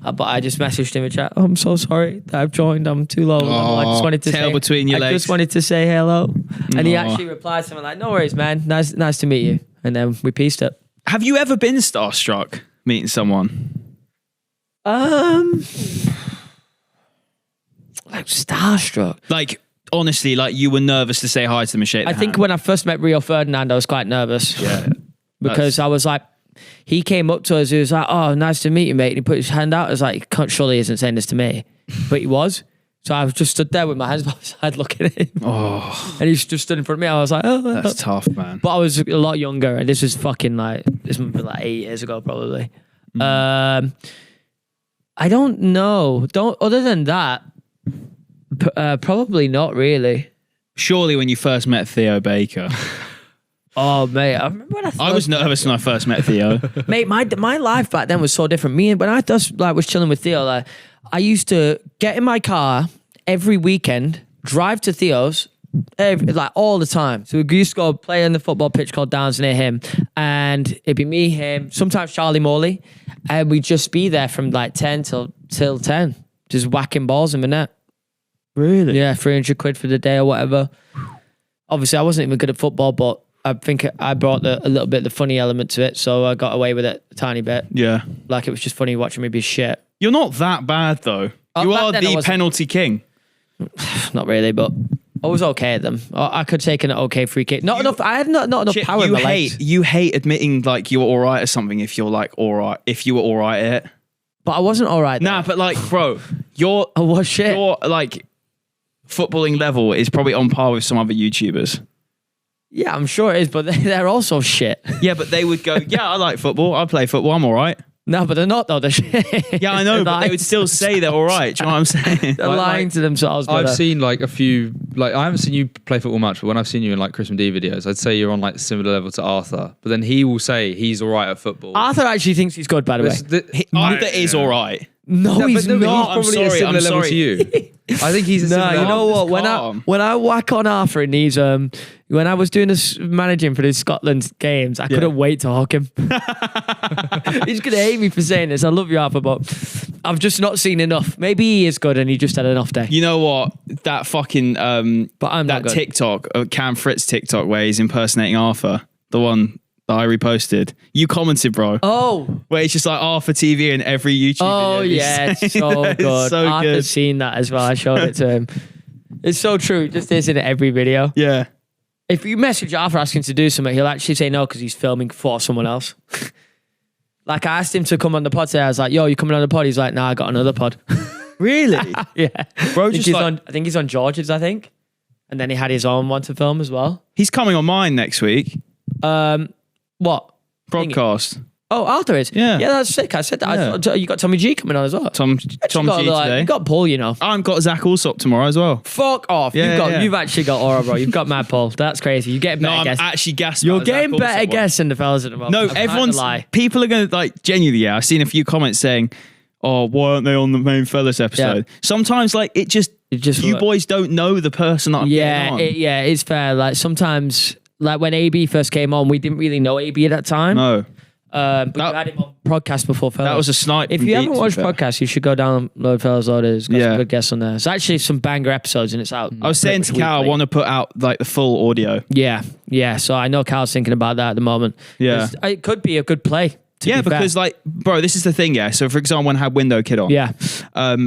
But I just messaged him in chat, oh, I'm so sorry that I've joined. I'm too low. I just wanted to tail between your I legs. just wanted to say hello. And he actually replied something like, no worries, man. Nice to meet you. And then we pieced it. Have you ever been starstruck meeting someone? Like starstruck. Like, honestly, like you were nervous to say hi to them and shake I their think hand. when I first met Rio Ferdinand, I was quite nervous. Yeah. Because I was like, he came up to us, he was like, oh, nice to meet you, mate. And he put his hand out. I was like, surely he isn't saying this to me. But he was. So I just stood there with my hands by my side looking at him. Oh, And he just stood in front of me. I was like, oh. that's tough, man. But I was a lot younger. And this was fucking like, this must be like 8 years ago, probably. I don't know. Other than that, probably not really. Surely when you first met Theo Baker. Oh, mate. I remember when I was nervous when I first met Theo. Mate, my life back then was so different. When I just was chilling with Theo, like I used to get in my car every weekend, drive to Theo's, all the time. So we used to go play on the football pitch called Downs near him, and it'd be me, him, sometimes Charlie Morley, and we'd just be there from like 10 till 10, just whacking balls in the net. Really? Yeah, 300 quid for the day or whatever. Obviously, I wasn't even good at football, but I think I brought a little bit of the funny element to it, so I got away with it a tiny bit. Yeah. Like it was just funny watching me be shit. You're not that bad though. You back are then I the wasn't. penalty king. Not really, but I was okay at them. I could take an okay free kick. Not enough. I had not enough Chip, power in my legs. You hate admitting like you were all right at something if you're like all right. If you were all right at it. But I wasn't all right. Nah, but like, bro, your I was shit. Your like footballing level is probably on par with some other YouTubers. Yeah, I'm sure it is, but they're also shit. Yeah, but they would go, yeah, I like football. I play football. I'm all right. No, but they're not though. They're shit. Yeah, I know, but they would still say they're all right. Do you know what I'm saying? They're lying to themselves. I've seen like a few, like I haven't seen you play football much, but when I've seen you in like Chris and D videos, I'd say you're on like similar level to Arthur. But then he will say he's all right at football. Arthur actually thinks he's good, by the way. Arthur is all right. No, he's not. He's probably a similar level to you. I think he's a similar No, you know level. what? When I whack on Arthur in these, when I was doing this managing for these Scotland games, I couldn't wait to hook him. He's gonna hate me for saying this. I love you, Arthur, but I've just not seen enough. Maybe he is good and he just had an off day. You know what? That fucking but I'm not that good. TikTok, Cam Fritz TikTok, where he's impersonating Arthur, the one that I reposted. You commented, bro. Oh, where it's just like Arthur TV in every YouTube oh video. yeah, it's so good. It's so Arthur's good. seen that as well. I showed it to him. It's so true. It just is in every video. Yeah. If you message Arthur asking to do something, he'll actually say no because he's filming for someone else. Like I asked him to come on the pod today. I was like, yo, you coming on the pod? He's like, nah, I got another pod. Really? Yeah. Bro, I think, just he's like, I think he's on George's, I think. And then he had his own one to film as well. he's coming on mine next week. What? Podcast. Oh, Arthur is? Yeah. Yeah, that's sick. I said that. Yeah. You got Tommy G coming on as well. Tom G today. You got Paul, you know. I've got Zach Alsop tomorrow as well. Fuck off. Yeah, You've actually got aura, bro. You've got Mad Paul. That's crazy. You're getting No, better I'm guests. actually gassed. You're about the getting Zach better Alsop one. guests than the fellas at the moment. No, I'm not everyone's gonna lie. people are gonna like genuinely. Yeah, I've seen a few comments saying, "Oh, why aren't they on the main fellas episode?" Yeah. Sometimes, like it just you boys don't know the person that I'm getting on. It's fair. Like sometimes, like when AB first came on, we didn't really know AB at that time. No, but you had him on Prodcast before fellas. that was a snipe. If from you Pete, haven't to be watched fair. Prodcast, you should go download fellas Orders. Got Yeah. some good guests on there. There's actually some banger episodes and it's out. I was saying to Cal, I want to put out like the full audio. Yeah. So I know Cal's thinking about that at the moment. Yeah. It could be a good play. Yeah, be fair. because like, bro, this is the thing. Yeah. So for example, when I had Window Kid on, Yeah.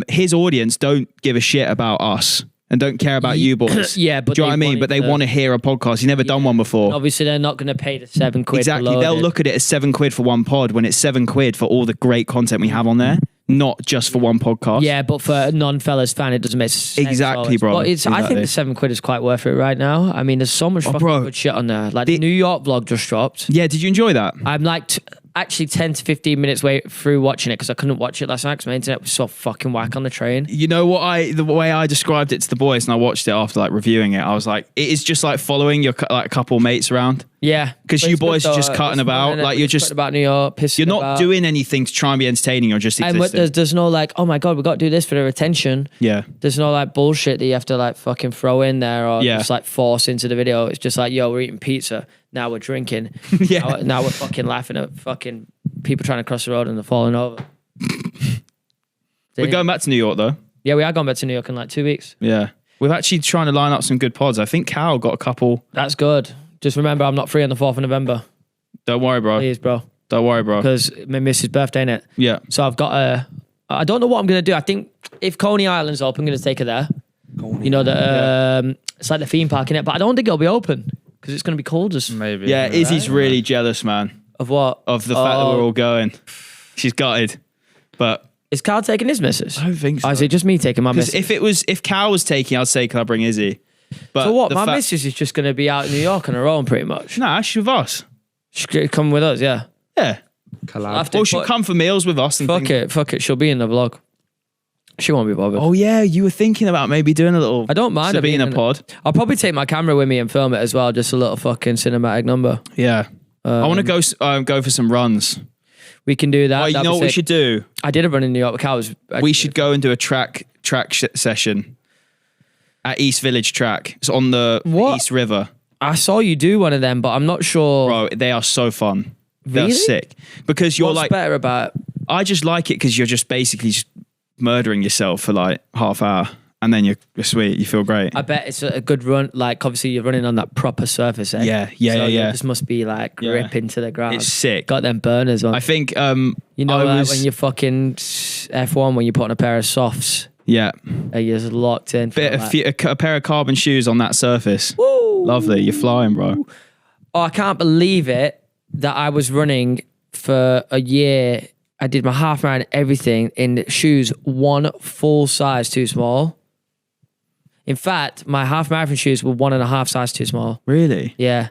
his audience don't give a shit about us and don't care about you boys. Yeah, but do you know what I they mean? wanted But they to- want to hear a podcast. He's never done one before. Obviously, they're not going to pay the £7 Exactly. for They'll loaded. look at it as £7 for one pod when it's £7 for all the great content we have on there, not just for one podcast. Yeah, but for a non-fellas fan, it doesn't make sense. Exactly, always. bro. But I think the £7 is quite worth it right now. I mean, there's so much fucking bro. good shit on there. Like the New York vlog just dropped. Yeah, did you enjoy that? I'm like actually 10 to 15 minutes way through watching it because I couldn't watch it last night because my internet was so fucking whack on the train. You know what the way I described it to the boys and I watched it after like reviewing it, I was like, it is just like following your like couple mates around. Yeah. 'Cause But you it's good boys are though. just cutting It's fun, about, innit? like, We're you're just- about New York, pissing You're not about. doing anything to try and be entertaining, you're just And existing. there's no like, oh my God, we got to do this for their attention. Yeah. There's no like bullshit that you have to like fucking throw in there or Yeah. just like force into the video. It's just like, yo, we're eating pizza. Now we're drinking. Yeah. Now we're fucking laughing at fucking people trying to cross the road and they're falling over. We're going back to New York though. Yeah, we are going back to New York in like 2 weeks. Yeah. We're actually trying to line up some good pods. I think Cal got a couple. That's good. Just remember, I'm not free on the 4th of November. Don't worry, bro. Please, bro. Don't worry, bro. Because my missus' birthday, innit? Yeah. So I've got I don't know what I'm going to do. I think if Coney Island's open, I'm going to take her there. You know, it's like the theme park, innit? But I don't think it'll be open because it's going to be cold as... Maybe. Yeah, Izzy's really jealous, man, Of what? of the fact that we're all going. She's gutted. But Is Carl taking his missus? I don't think so. Or is it just me taking my Because missus? if Cal was taking, I'd say, can I bring Izzy? But So what? the My fact- missus is just going to be out in New York on her own, pretty much. Nah, she's with us. She could come with us, yeah. Yeah. Collab. Well, she'll come for meals with us. And Fuck it. She'll be in the vlog. She won't be bothered. Oh yeah, you were thinking about maybe doing a little. I don't mind her being Sabina in it. pod. I'll probably take my camera with me and film it as well. Just a little fucking cinematic number. Yeah. I want to go for some runs. We can do that. Oh, you That'd know be what we sick. should do? I did a run in New York. The car was. We should go and do a track session at East Village Track. It's on the What? East River. I saw you do one of them, but I'm not sure. Bro, they are so fun. They're Really? sick. Because you're What's like, better about it? I just like it because you're just basically just murdering yourself for like half hour. and then you're sweet. You feel great. I bet it's a good run. Like, obviously, you're running on that proper surface. Eh? Yeah. So this must be like ripping to the ground. It's sick. Got them burners on. I think you know, when you're fucking F1, when you put on a pair of softs. Yeah. You're just locked in. A pair of carbon shoes on that surface. Woo! Lovely. You're flying, bro. Oh, I can't believe it that I was running for a year. I did my half marathon, everything in shoes one full size too small. In fact, my half marathon shoes were 1.5 size too small. Really? Yeah.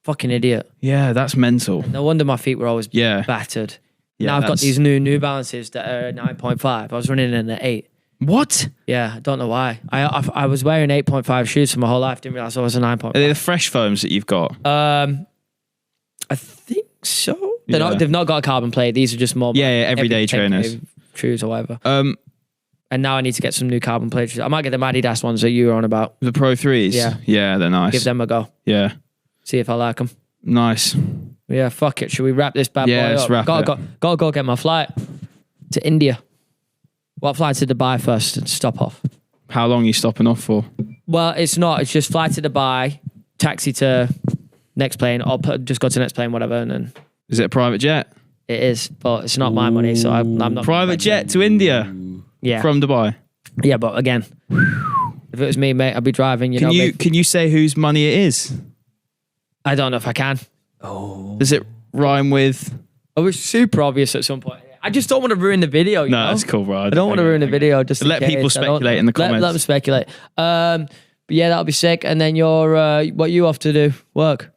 Fucking idiot. Yeah, that's mental. No wonder my feet were always battered. Yeah, now I've got these New Balances that are 9.5. I was running in an 8. What? Yeah, I don't know why. I was wearing 8.5 shoes for my whole life. Didn't realize I was a 9.5. Are they the fresh foams that you've got? I think so. They've not got a carbon plate. These are just more everyday trainers shoes or whatever. And now I need to get some new carbon plate shoes. I might get the Adidas ones that you were on about. The Pro 3s? Yeah, they're nice. Give them a go. Yeah. See if I like them. Nice. Yeah, fuck it. Should we wrap this bad boy up? Let's wrap it. Gotta go get my flight to India. What flight to Dubai first and stop off? How long are you stopping off for? Well, it's not. It's just fly to Dubai, taxi to next plane, or just go to next plane, whatever, and then... Is it a private jet? It is, but it's not my money, so I'm not... Private jet to India? Yeah. From Dubai? Yeah, but again, if it was me, mate, I'd be driving, Can you say whose money it is? I don't know if I can. Does it rhyme with... It was super obvious at some point. I just don't want to ruin the video, you know? No, that's cool, bro. I don't want to ruin the video. Just let people speculate in the comments. Let them speculate. But yeah, that'll be sick. And then what you off to do? Work.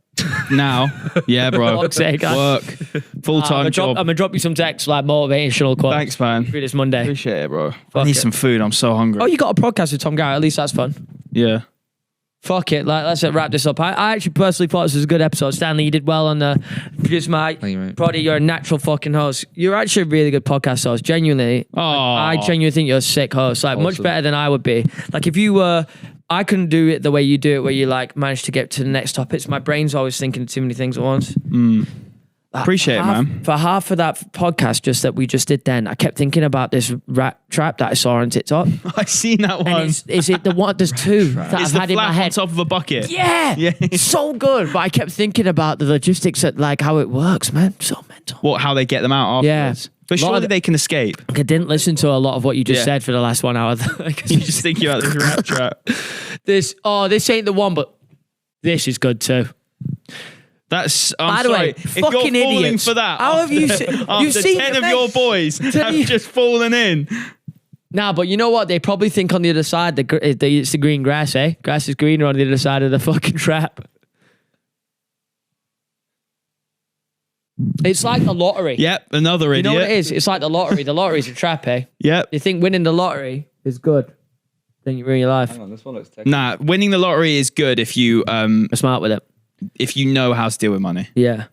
Now? Yeah, bro. For fuck's sake, work. Full-time job. I'm going to drop you some text, like motivational quotes. Thanks, man. Through this Monday. Appreciate it, bro. I need some food. I'm so hungry. Oh, you got a podcast with Tom Garrett. At least that's fun. Yeah. Fuck it. Let's wrap this up. I actually personally thought this was a good episode. Stanley, you did well on the Produce Mike. Thank you, mate. Proddy, you're a natural fucking host. You're actually a really good podcast host. Genuinely. I genuinely think you're a sick host. Like, much better than I would be. Like, if you were... I couldn't do it the way you do it, where you like manage to get to the next topics. My brain's always thinking too many things at once. Appreciate it, man. For half of that podcast that we just did then, I kept thinking about this rat trap that I saw on TikTok. I seen that one. And is it the one? There's two that I've had in my head. On top of a bucket. Yeah. So good. But I kept thinking about the logistics of like how it works, man. So mental. What? How they get them out afterwards? Yeah. But surely they can escape. I didn't listen to a lot of what you just said for the last 1 hour. You just think about this rat trap. This ain't the one, but this is good too. That's. By the way, if fucking you're falling idiots. for that. How have you seen? After 10 of your boys have just fallen in. Nah, but you know what? They probably think on the other side it's the green grass, eh? Grass is greener on the other side of the fucking trap. It's like the lottery. Yep, another idiot. You know what it is? It's like the lottery. The lottery's a trap, eh? Yep. You think winning the lottery is good, then you ruin your life. Hang on, this one looks technical. Nah, winning the lottery is good if you You're smart with it. if you know how to deal with money. Yeah.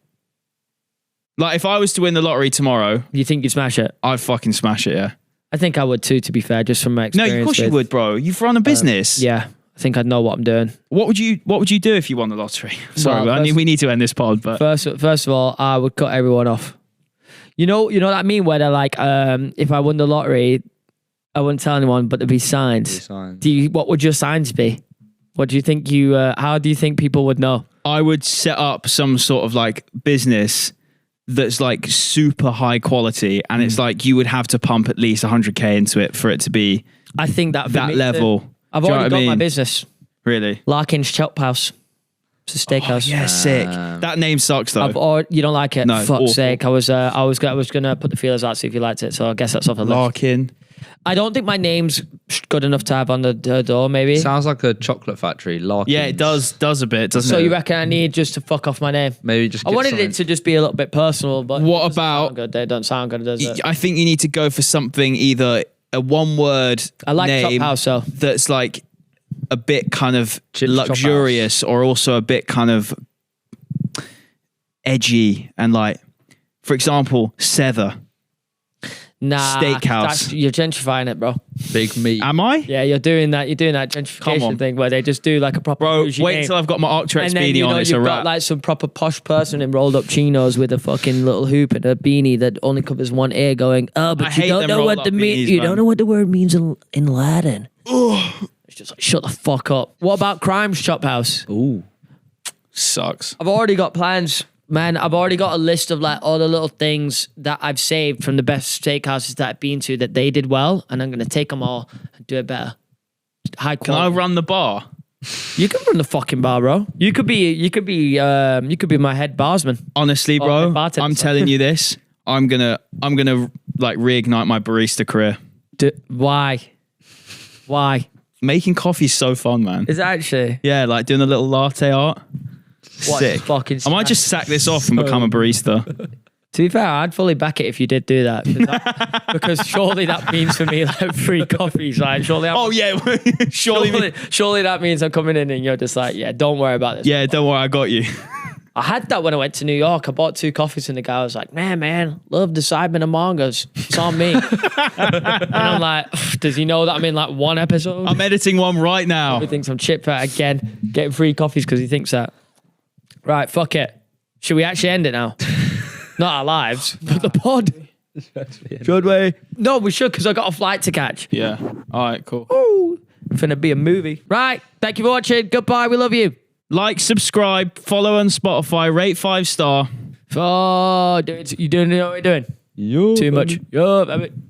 Like if I was to win the lottery tomorrow, You think you'd smash it? I'd fucking smash it, yeah. I think I would too, to be fair, just from my No, experience. of course you would, bro. You've run a business. Yeah. I think I'd know what I'm doing. What would you do if you won the lottery? Sorry, Well, we need to end this pod, but First of all, I would cut everyone off. You know that meme where they're like, if I won the lottery, I wouldn't tell anyone, but there'd be signs. What would your signs be? What do you think how do you think people would know? I would set up some sort of like business that's like super high quality, and it's like you would have to pump at least 100k into it for it to be I think that level. Too. I've Do you know already what I got my mean? business. Really? Larkin's Chop House. It's a steakhouse. Yeah, sick. That name sucks though. You don't like it? No, Fuck's awful. sake. I was gonna put the feelers out, see if you liked it. So I guess that's off the list. Larkin. I don't think my name's good enough to have on the door. Maybe. Sounds like a chocolate factory. Larkins. Yeah, it does a bit, doesn't it? So you reckon I need just to fuck off my name? Maybe just. I wanted it to just be a little bit personal, but What it doesn't about- sound good? They don't sound good, does it? I think you need to go for something either a one-word I like name Chop House, so that's like a bit kind of Chips Chop luxurious, or also a bit kind of edgy, and like, for example, Seather. nah. Steakhouse. You're gentrifying it, bro. Big meat. Am I? Yeah, you're doing that. You're doing that Come gentrification on. thing where they just do like a proper. Bro, bougie wait name. till I've got my Arctrex And then beanie on. It's a you've got wrap. like some proper posh person in rolled up chinos with a fucking little hoop and a beanie that only covers one ear, going, "Oh, I but hate you don't them know what rolled the up beanies, you man. don't know what the word means in Latin." It's just like, shut the fuck up. What about Crimes Chop House? Ooh. Sucks. I've already got plans, man. I've already got a list of like all the little things that I've saved from the best steakhouses that I've been to that they did well, and I'm gonna take them all and do it better. High Can I quality. run the bar? You can run the fucking bar, bro. You could be my head barsman. Honestly, Oh, bro, bartender. I'm telling you this. I'm gonna like reignite my barista career. Why? Making coffee's so fun, man. Is it actually? Yeah, like doing a little latte art. What, Sick. fucking I might just sack this off and become a barista. To be fair, I'd fully back it if you did do that. Because surely that means for me like free coffees, right? Surely Oh yeah, surely that means I'm coming in and you're just like, yeah, don't worry about this. Yeah, don't worry, I got you. I had that when I went to New York. I bought 2 coffees and the guy was like, man, love the Cyberman and mangas. It's on me. And I'm like, does he know that I'm in like 1 episode? I'm editing one right now. He thinks I'm chip fat again, getting free coffees because he thinks that. Right, fuck it. Should we actually end it now? Not our lives, but the pod. Should we? No, we should because I got a flight to catch. Yeah. All right, cool. Ooh, finna be a movie. Right, thank you for watching. Goodbye, we love you. Like, subscribe, follow on Spotify, rate 5-star. Oh, you doing what you're doing? Too much. Yo,